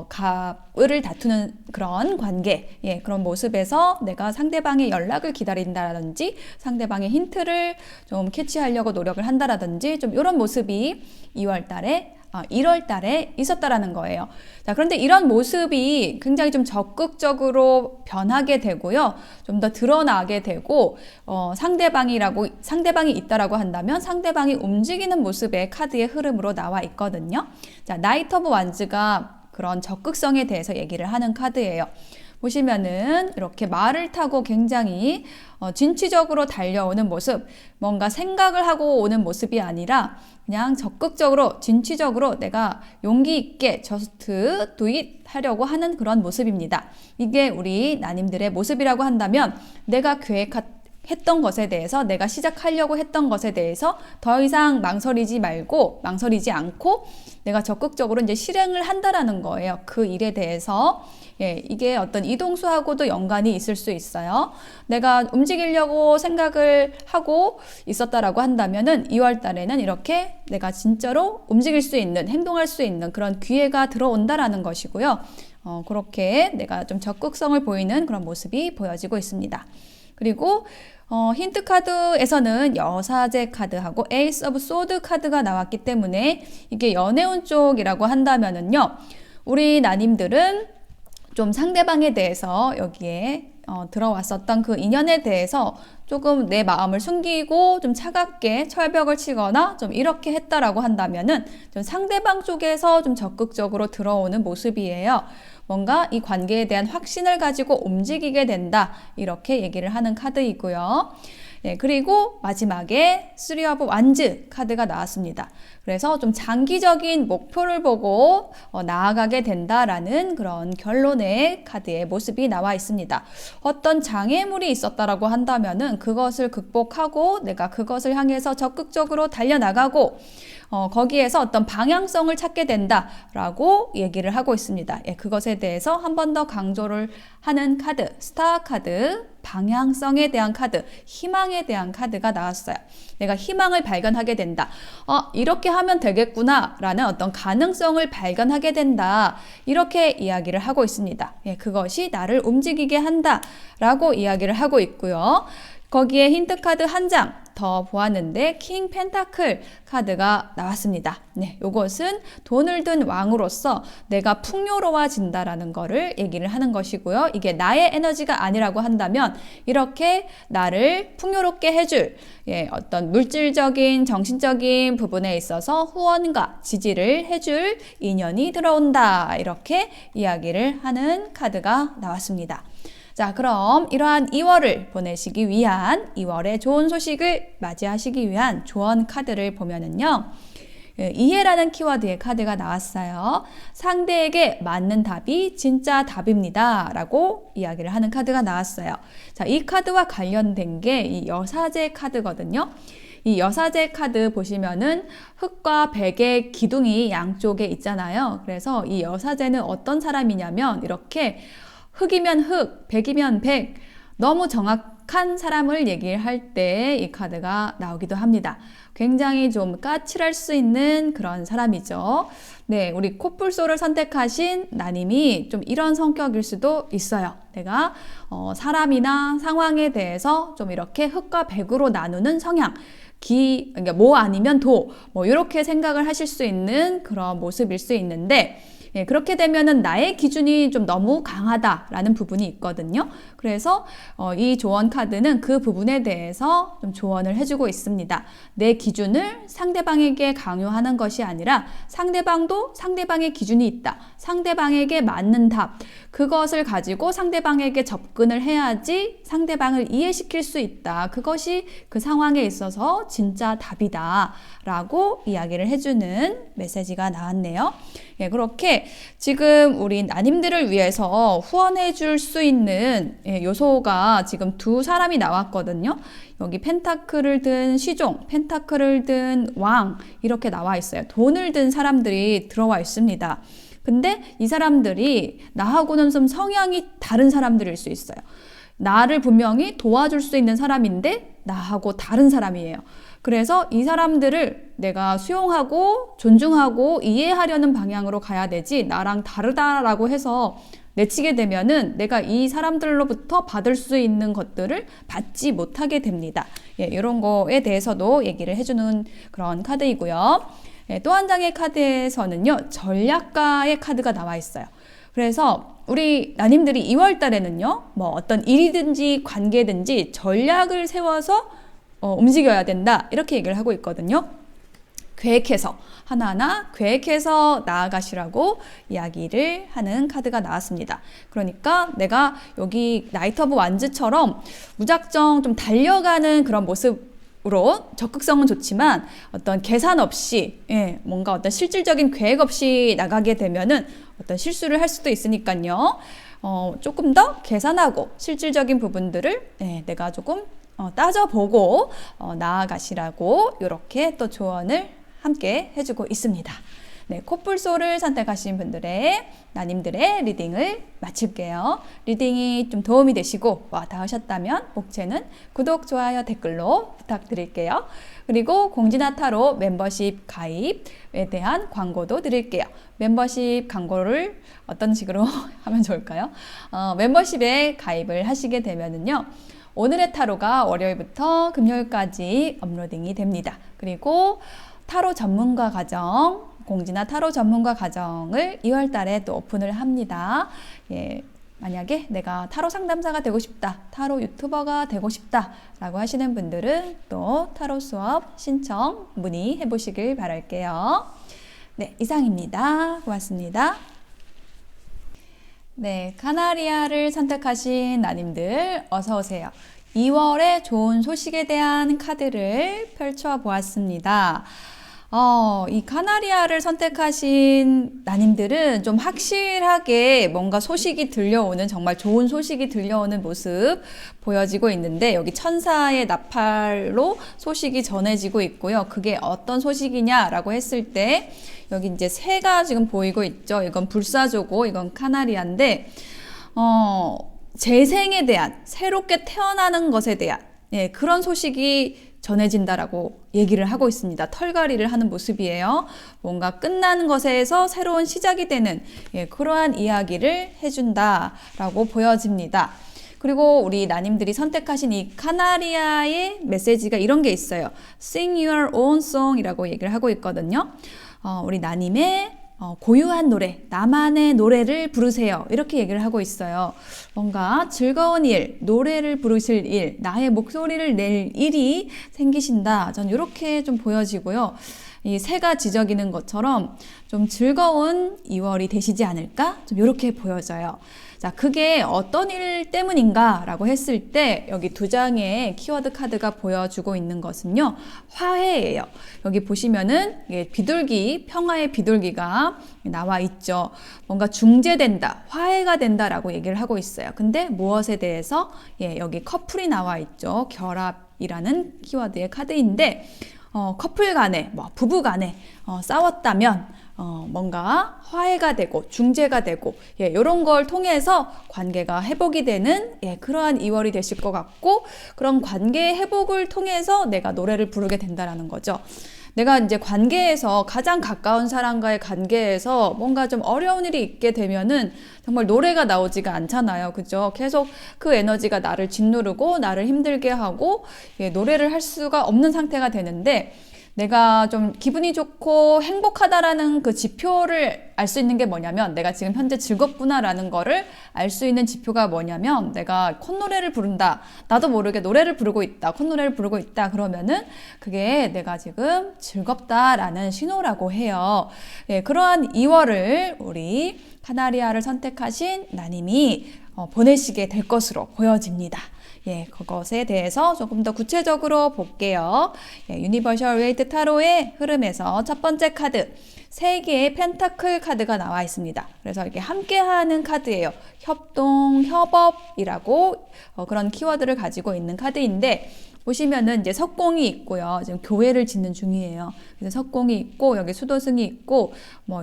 갑을 다투는 그런 관계, 그런 모습에서 내가 상대방의 연락을 기다린다라든지 상대방의 힌트를 좀 캐치하려고 노력을 한다라든지 좀 이런 모습이 1월 달에 있었다라는 거예요. 자, 그런데 이런 모습이 굉장히 좀 적극적으로 변하게 되고요. 좀 더 드러나게 되고, 상대방이 있다라고 한다면 상대방이 움직이는 모습의 카드의 흐름으로 나와 있거든요. 자, 나이트 오브 완즈가 그런 적극성에 대해서 얘기를 하는 카드예요. 보시면은 이렇게 말을 타고 굉장히 진취적으로 달려오는 모습, 뭔가 생각을 하고 오는 모습이 아니라 그냥 적극적으로 진취적으로 내가 용기 있게 just do it 하려고 하는 그런 모습입니다. 이게 우리 나님들의 모습이라고 한다면 내가 했던 것에 대해서, 내가 시작하려고 했던 것에 대해서 더 이상 망설이지 않고 내가 적극적으로 이제 실행을 한다라는 거예요. 그 일에 대해서. 이게 어떤 이동수하고도 연관이 있을 수 있어요. 내가 움직이려고 생각을 하고 있었다라고 한다면은 2월 달에는 이렇게 내가 진짜로 움직일 수 있는, 행동할 수 있는 그런 기회가 들어온다라는 것이고요. 그렇게 내가 좀 적극성을 보이는 그런 모습이 보여지고 있습니다. 그리고 힌트 카드에서는 여사제 카드하고 에이스 오브 소드 카드가 나왔기 때문에 이게 연애운 쪽이라고 한다면은요, 우리 나님들은 좀 상대방에 대해서 여기에 들어왔었던 그 인연에 대해서 조금 내 마음을 숨기고 좀 차갑게 철벽을 치거나 좀 이렇게 했다라고 한다면은 좀 상대방 쪽에서 좀 적극적으로 들어오는 모습이에요. 뭔가 이 관계에 대한 확신을 가지고 움직이게 된다, 이렇게 얘기를 하는 카드이고요. 예, 그리고 마지막에 쓰리 오브 완즈 카드가 나왔습니다. 그래서 좀 장기적인 목표를 보고 나아가게 된다라는 그런 결론의 카드의 모습이 나와 있습니다. 어떤 장애물이 있었다라고 한다면은 그것을 극복하고 내가 그것을 향해서 적극적으로 달려나가고 거기에서 어떤 방향성을 찾게 된다라고 얘기를 하고 있습니다. 예, 그것에 대해서 한 번 더 강조를 하는 카드, 스타 카드, 방향성에 대한 카드, 희망에 대한 카드가 나왔어요. 내가 희망을 발견하게 된다. 이렇게 하면 되겠구나 라는 어떤 가능성을 발견하게 된다. 이렇게 이야기를 하고 있습니다. 예, 그것이 나를 움직이게 한다 라고 이야기를 하고 있고요. 거기에 힌트 카드 한 장 더 보았는데 킹 펜타클 카드가 나왔습니다. 네, 요것은 돈을 든 왕으로서 내가 풍요로워진다라는 거를 얘기를 하는 것이고요. 이게 나의 에너지가 아니라고 한다면 이렇게 나를 풍요롭게 해줄 어떤 물질적인 정신적인 부분에 있어서 후원과 지지를 해줄 인연이 들어온다. 이렇게 이야기를 하는 카드가 나왔습니다. 자, 그럼 이러한 2월을 보내시기 위한 2월의 좋은 소식을 맞이하시기 위한 조언 카드를 보면은요. 이해라는 키워드의 카드가 나왔어요. 상대에게 맞는 답이 진짜 답입니다. 라고 이야기를 하는 카드가 나왔어요. 자, 이 카드와 관련된 게 이 여사제 카드거든요. 이 여사제 카드 보시면은 흑과 백의 기둥이 양쪽에 있잖아요. 그래서 이 여사제는 어떤 사람이냐면 이렇게 흑이면 흑, 백이면 백, 너무 정확한 사람을 얘기할 때 이 카드가 나오기도 합니다. 굉장히 좀 까칠할 수 있는 그런 사람이죠. 네, 우리 코뿔소를 선택하신 나님이 좀 이런 성격일 수도 있어요. 내가 사람이나 상황에 대해서 좀 이렇게 흑과 백으로 나누는 성향. 그러니까 뭐 아니면 도, 뭐 이렇게 생각을 하실 수 있는 그런 모습일 수 있는데 예, 그렇게 되면은 나의 기준이 좀 너무 강하다라는 부분이 있거든요. 그래서 이 조언 카드는 그 부분에 대해서 좀 조언을 해주고 있습니다. 내 기준을 상대방에게 강요하는 것이 아니라 상대방도 상대방의 기준이 있다. 상대방에게 맞는 답. 그것을 가지고 상대방에게 접근을 해야지 상대방을 이해시킬 수 있다. 그것이 그 상황에 있어서 진짜 답이다. 라고 이야기를 해주는 메시지가 나왔네요. 예, 그렇게 지금 우리 나님들을 위해서 후원해 줄 수 있는 요소가 지금 두 사람이 나왔거든요. 여기 펜타클을 든 시종, 펜타클을 든 왕 이렇게 나와 있어요. 돈을 든 사람들이 들어와 있습니다. 근데 이 사람들이 나하고는 좀 성향이 다른 사람들일 수 있어요. 나를 분명히 도와줄 수 있는 사람인데 나하고 다른 사람이에요. 그래서 이 사람들을 내가 수용하고 존중하고 이해하려는 방향으로 가야 되지 나랑 다르다라고 해서 내치게 되면은 내가 이 사람들로부터 받을 수 있는 것들을 받지 못하게 됩니다. 예, 이런 거에 대해서도 얘기를 해주는 그런 카드이고요. 예, 또 한 장의 카드에서는요, 전략가의 카드가 나와 있어요. 그래서 우리 나님들이 2월 달에는요, 뭐 어떤 일이든지 관계든지 전략을 세워서 움직여야 된다. 이렇게 얘기를 하고 있거든요. 계획해서 하나하나 계획해서 나아가시라고 이야기를 하는 카드가 나왔습니다. 그러니까 내가 여기 나이트 오브 완즈처럼 무작정 좀 달려가는 그런 모습으로 적극성은 좋지만 어떤 계산 없이 뭔가 어떤 실질적인 계획 없이 나가게 되면은 어떤 실수를 할 수도 있으니까요. 조금 더 계산하고 실질적인 부분들을 내가 조금 따져보고 나아가시라고 이렇게 또 조언을 함께 해주고 있습니다. 네, 코뿔소를 선택하신 분들의 나님들의 리딩을 마칠게요. 리딩이 좀 도움이 되시고 와닿으셨다면 목채는 구독, 좋아요, 댓글로 부탁드릴게요. 그리고 공지나 타로 멤버십 가입에 대한 광고도 드릴게요. 멤버십 광고를 어떤 식으로 하면 좋을까요? 멤버십에 가입을 하시게 되면은요. 오늘의 타로가 월요일부터 금요일까지 업로딩이 됩니다. 그리고 타로 전문가 과정, 공지나 타로 전문가 과정을 2월 달에 또 오픈을 합니다. 예, 만약에 내가 타로 상담사가 되고 싶다, 타로 유튜버가 되고 싶다 라고 하시는 분들은 또 타로 수업 신청 문의해 보시길 바랄게요. 네, 이상입니다. 고맙습니다. 네, 카나리아를 선택하신 나님들 어서 오세요. 2월의 좋은 소식에 대한 카드를 펼쳐 보았습니다. 이 카나리아를 선택하신 나님들은 좀 확실하게 뭔가 소식이 들려오는, 정말 좋은 소식이 들려오는 모습 보여지고 있는데, 여기 천사의 나팔로 소식이 전해지고 있고요. 그게 어떤 소식이냐라고 했을 때 여기 이제 새가 지금 보이고 있죠. 이건 불사조고 이건 카나리아인데, 재생에 대한, 새롭게 태어나는 것에 대한 그런 소식이 전해진다라고 얘기를 하고 있습니다. 털갈이를 하는 모습이에요. 뭔가 끝나는 것에서 새로운 시작이 되는 그러한 이야기를 해준다라고 보여집니다. 그리고 우리 나님들이 선택하신 이 카나리아의 메시지가 이런 게 있어요. Sing your own song이라고 얘기를 하고 있거든요. 우리 나님의 고유한 노래, 나만의 노래를 부르세요. 이렇게 얘기를 하고 있어요. 뭔가 즐거운 일, 노래를 부르실 일, 나의 목소리를 낼 일이 생기신다. 전 이렇게 좀 보여지고요. 이 새가 지저귀는 것처럼 좀 즐거운 2월이 되시지 않을까? 좀 이렇게 보여져요. 자, 그게 어떤 일 때문인가 라고 했을 때 여기 두 장의 키워드 카드가 보여주고 있는 것은요, 화해예요. 여기 보시면은 비둘기, 평화의 비둘기가 나와 있죠. 뭔가 중재된다, 화해가 된다라고 얘기를 하고 있어요. 근데 무엇에 대해서? 여기 커플이 나와 있죠. 결합이라는 키워드의 카드인데, 커플 간에, 부부 간에 싸웠다면 뭔가 화해가 되고 중재가 되고 이런 걸 통해서 관계가 회복이 되는 그러한 2월이 되실 것 같고, 그런 관계 회복을 통해서 내가 노래를 부르게 된다라는 거죠. 내가 이제 관계에서, 가장 가까운 사람과의 관계에서 뭔가 좀 어려운 일이 있게 되면은 정말 노래가 나오지가 않잖아요. 그죠? 계속 그 에너지가 나를 짓누르고 나를 힘들게 하고 노래를 할 수가 없는 상태가 되는데, 내가 좀 기분이 좋고 행복하다라는 그 지표를 알 수 있는 게 뭐냐면, 내가 지금 현재 즐겁구나라는 거를 알 수 있는 지표가 뭐냐면, 내가 콧노래를 부른다, 나도 모르게 노래를 부르고 있다, 콧노래를 부르고 있다, 그러면은 그게 내가 지금 즐겁다라는 신호라고 해요. 그러한 2월을 우리 카나리아를 선택하신 나님이 보내시게 될 것으로 보여집니다. 그것에 대해서 조금 더 구체적으로 볼게요. 유니버셜 웨이트 타로의 흐름에서 첫 번째 카드, 3개의 펜타클 카드가 나와 있습니다. 그래서 이렇게 함께하는 카드예요. 협동, 협업이라고 그런 키워드를 가지고 있는 카드인데, 보시면은 이제 석공이 있고요. 지금 교회를 짓는 중이에요. 그래서 석공이 있고, 여기 수도승이 있고,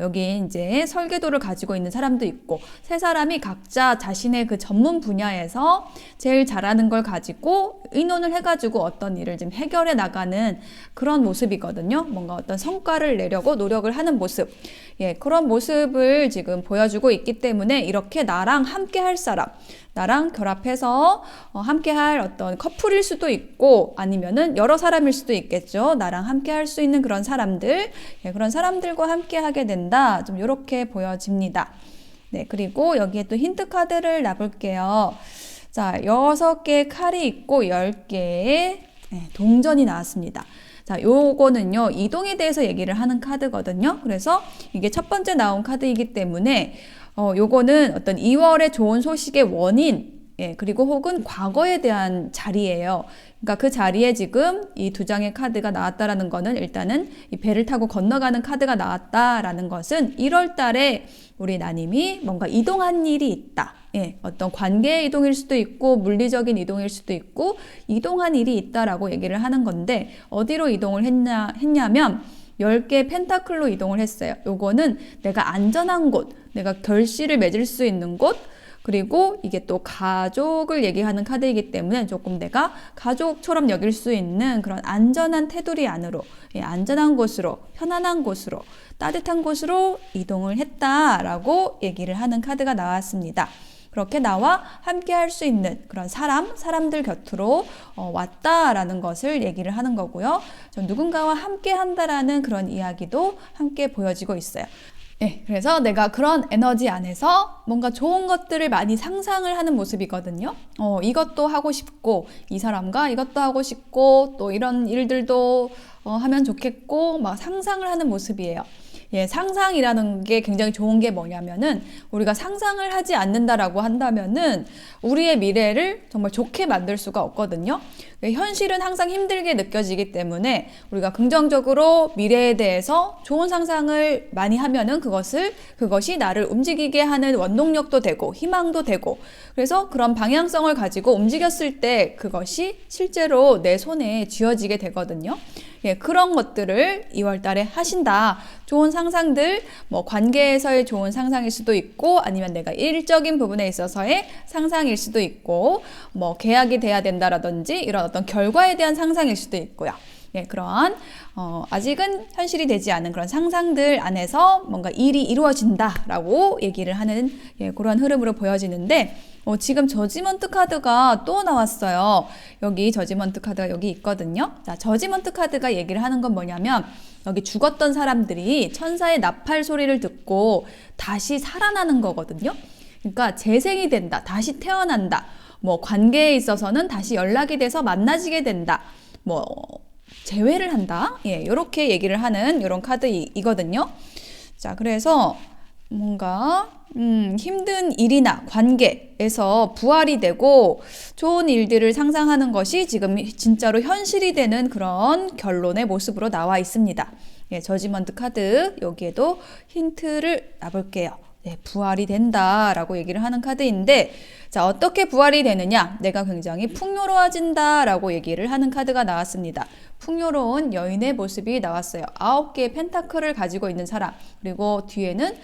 여기 이제 설계도를 가지고 있는 사람도 있고, 세 사람이 각자 자신의 그 전문 분야에서 제일 잘하는 걸 가지고 의논을 해가지고 어떤 일을 지금 해결해 나가는 그런 모습이거든요. 뭔가 어떤 성과를 내려고 노력을 하는 모습. 그런 모습을 지금 보여주고 있기 때문에, 이렇게 나랑 함께 할 사람, 나랑 결합해서 함께 할 어떤 커플일 수도 있고, 아니면은 여러 사람일 수도 있겠죠. 나랑 함께 할 수 있는 그런 사람들, 그런 사람들과 함께 하게 된다. 좀 이렇게 보여집니다. 그리고 여기에 또 힌트 카드를 놔볼게요. 자, 6개의 칼이 있고 10개의 동전이 나왔습니다. 자, 요거는요, 이동에 대해서 얘기를 하는 카드거든요. 그래서 이게 첫 번째 나온 카드이기 때문에 요거는 어떤 2월의 좋은 소식의 원인, 그리고 혹은 과거에 대한 자리예요. 그러니까 그 자리에 지금 이 두 장의 카드가 나왔다라는 거는, 일단은 이 배를 타고 건너가는 카드가 나왔다라는 것은 1월 달에 우리 나님이 뭔가 이동한 일이 있다. 어떤 관계의 이동일 수도 있고, 물리적인 이동일 수도 있고, 이동한 일이 있다라고 얘기를 하는 건데, 어디로 이동을 했냐면 10개의 펜타클로 이동을 했어요. 요거는 내가 안전한 곳, 내가 결실을 맺을 수 있는 곳, 그리고 이게 또 가족을 얘기하는 카드이기 때문에 조금 내가 가족처럼 여길 수 있는 그런 안전한 테두리 안으로, 안전한 곳으로, 편안한 곳으로, 따뜻한 곳으로 이동을 했다라고 얘기를 하는 카드가 나왔습니다. 그렇게 나와 함께 할 수 있는 그런 사람들 곁으로 왔다라는 것을 얘기를 하는 거고요. 좀 누군가와 함께 한다라는 그런 이야기도 함께 보여지고 있어요. 그래서 내가 그런 에너지 안에서 뭔가 좋은 것들을 많이 상상을 하는 모습이거든요. 이것도 하고 싶고, 이 사람과 이것도 하고 싶고, 또 이런 일들도 하면 좋겠고, 막 상상을 하는 모습이에요. 예, 상상이라는 게 굉장히 좋은 게 뭐냐면은 우리가 상상을 하지 않는다라고 한다면은 우리의 미래를 정말 좋게 만들 수가 없거든요. 현실은 항상 힘들게 느껴지기 때문에 우리가 긍정적으로 미래에 대해서 좋은 상상을 많이 하면은 그것이 나를 움직이게 하는 원동력도 되고 희망도 되고, 그래서 그런 방향성을 가지고 움직였을 때 그것이 실제로 내 손에 쥐어지게 되거든요. 예, 그런 것들을 2월 달에 하신다. 좋은 상상들, 뭐 관계에서의 좋은 상상일 수도 있고, 아니면 내가 일적인 부분에 있어서의 상상일 수도 있고, 뭐 계약이 돼야 된다라든지 이런 어떤 결과에 대한 상상일 수도 있고요. 예, 그러한 아직은 현실이 되지 않은 그런 상상들 안에서 뭔가 일이 이루어진다라고 얘기를 하는, 예, 그런 흐름으로 보여지는데, 지금 저지먼트 카드가 또 나왔어요. 여기 저지먼트 카드가 여기 있거든요. 자, 저지먼트 카드가 얘기를 하는 건 뭐냐면, 여기 죽었던 사람들이 천사의 나팔 소리를 듣고 다시 살아나는 거거든요. 그러니까 재생이 된다, 다시 태어난다, 뭐 관계에 있어서는 다시 연락이 돼서 만나지게 된다, 뭐 재회를 한다, 예, 이렇게 얘기를 하는 이런 카드이거든요. 자, 그래서 뭔가 힘든 일이나 관계에서 부활이 되고 좋은 일들을 상상하는 것이 지금 진짜로 현실이 되는 그런 결론의 모습으로 나와 있습니다. 예, 저지먼트 카드 여기에도 힌트를 놔볼게요. 네, 부활이 된다라고 얘기를 하는 카드인데, 자, 어떻게 부활이 되느냐? 내가 굉장히 풍요로워진다라고 얘기를 하는 카드가 나왔습니다. 풍요로운 여인의 모습이 나왔어요. 9개의 펜타클을 가지고 있는 사람, 그리고 뒤에는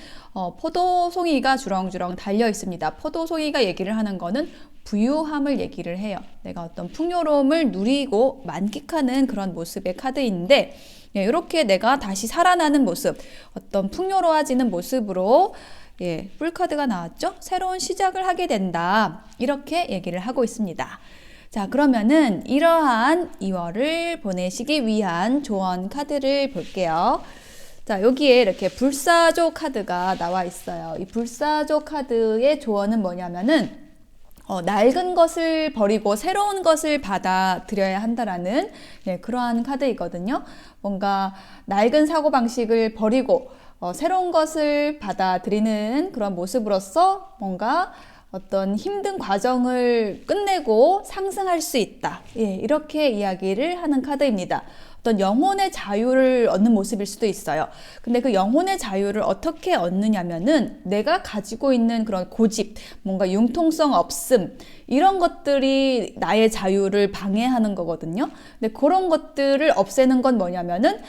포도송이가 주렁주렁 달려 있습니다. 포도송이가 얘기를 하는 거는 부유함을 얘기를 해요. 내가 어떤 풍요로움을 누리고 만끽하는 그런 모습의 카드인데, 예, 이렇게 내가 다시 살아나는 모습, 어떤 풍요로워지는 모습으로, 예, 풀카드가 나왔죠? 새로운 시작을 하게 된다. 이렇게 얘기를 하고 있습니다. 자, 그러면은 이러한 2월을 보내시기 위한 조언 카드를 볼게요. 자, 여기에 이렇게 불사조 카드가 나와 있어요. 이 불사조 카드의 조언은 뭐냐면은 낡은 것을 버리고 새로운 것을 받아들여야 한다라는, 네, 그러한 카드이거든요. 뭔가 낡은 사고방식을 버리고 새로운 것을 받아들이는 그런 모습으로서 뭔가 어떤 힘든 과정을 끝내고 상승할 수 있다. 예, 이렇게 이야기를 하는 카드입니다. 어떤 영혼의 자유를 얻는 모습일 수도 있어요. 근데 그 영혼의 자유를 어떻게 얻느냐면은 내가 가지고 있는 그런 고집, 뭔가 융통성 없음, 이런 것들이 나의 자유를 방해하는 거거든요. 근데 그런 것들을 없애는 건 뭐냐면은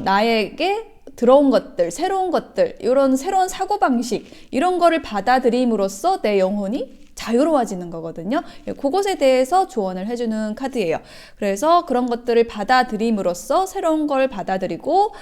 나에게 들어온 것들, 새로운 것들, 이런 새로운 사고방식, 이런 거를 받아들임으로써 내 영혼이 자유로워지는 거거든요. 그것에 대해서 조언을 해주는 카드예요. 그래서 그런 것들을 받아들임으로써 새로운 걸 받아들이고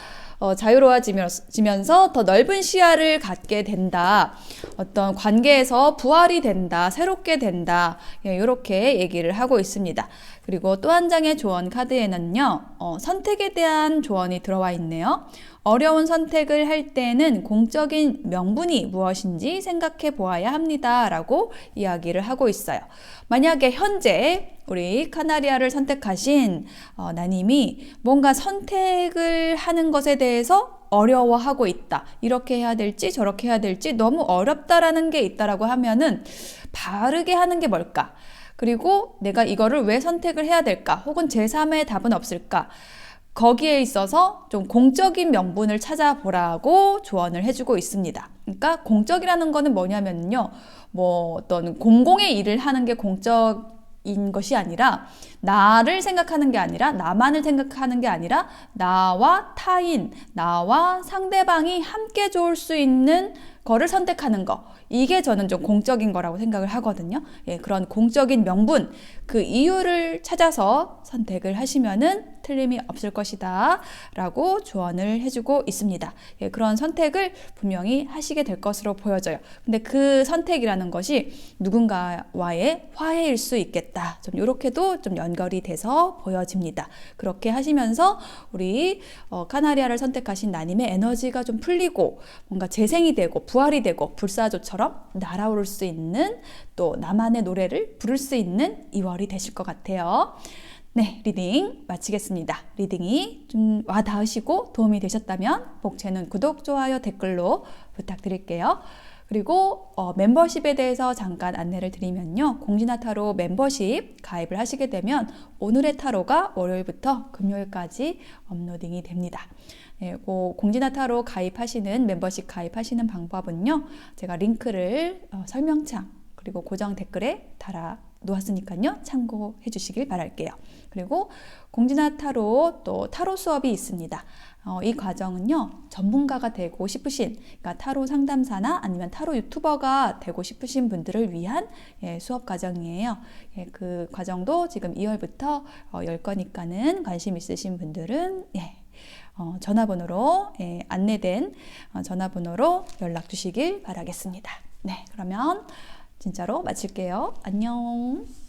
자유로워지면서 더 넓은 시야를 갖게 된다. 어떤 관계에서 부활이 된다. 새롭게 된다. 예, 이렇게 얘기를 하고 있습니다. 그리고 또 한 장의 조언 카드에는요, 선택에 대한 조언이 들어와 있네요. 어려운 선택을 할 때는 공적인 명분이 무엇인지 생각해 보아야 합니다. 라고 이야기를 하고 있어요. 만약에 현재 우리 카나리아를 선택하신 나님이 뭔가 선택을 하는 것에 대해서 어려워하고 있다. 이렇게 해야 될지 저렇게 해야 될지 너무 어렵다라는 게 있다라고 하면은 바르게 하는 게 뭘까? 그리고 내가 이거를 왜 선택을 해야 될까? 혹은 제3의 답은 없을까? 거기에 있어서 좀 공적인 명분을 찾아보라고 조언을 해주고 있습니다. 그러니까 공적이라는 거는 뭐냐면요, 뭐 어떤 공공의 일을 하는 게 공적인 것이 아니라, 나를 생각하는 게 아니라, 나만을 생각하는 게 아니라 나와 타인, 나와 상대방이 함께 좋을 수 있는 거를 선택하는 거, 이게 저는 좀 공적인 거라고 생각을 하거든요. 예, 그런 공적인 명분, 그 이유를 찾아서 선택을 하시면은 틀림이 없을 것이다 라고 조언을 해주고 있습니다. 예, 그런 선택을 분명히 하시게 될 것으로 보여져요. 근데 그 선택이라는 것이 누군가와의 화해일 수 있겠다. 좀 이렇게도 좀 연결이 돼서 보여집니다. 그렇게 하시면서 우리 카나리아를 선택하신 나님의 에너지가 좀 풀리고 뭔가 재생이 되고 부활이 되고 불사조처럼 날아오를 수 있는, 또 나만의 노래를 부를 수 있는 2월이 되실 것 같아요. 네, 리딩 마치겠습니다. 리딩이 좀 와닿으시고 도움이 되셨다면 복채는 구독, 좋아요, 댓글로 부탁드릴게요. 그리고 멤버십에 대해서 잠깐 안내를 드리면요. 공지나 타로 멤버십 가입을 하시게 되면 오늘의 타로가 월요일부터 금요일까지 업로딩이 됩니다. 네, 공지나 타로 가입하시는 멤버십 가입하시는 방법은요. 제가 링크를 설명창 그리고 고정 댓글에 달아 놓았으니까요. 참고해 주시길 바랄게요. 그리고 공지나 타로 또 타로 수업이 있습니다. 이 과정은요. 전문가가 되고 싶으신 그러니까 타로 상담사나 아니면 타로 유튜버가 되고 싶으신 분들을 위한 수업 과정이에요. 그 과정도 지금 2월부터 열 거니까는 관심 있으신 분들은 전화번호로 안내된 전화번호로 연락 주시길 바라겠습니다. 네, 그러면 진짜로 마칠게요. 안녕.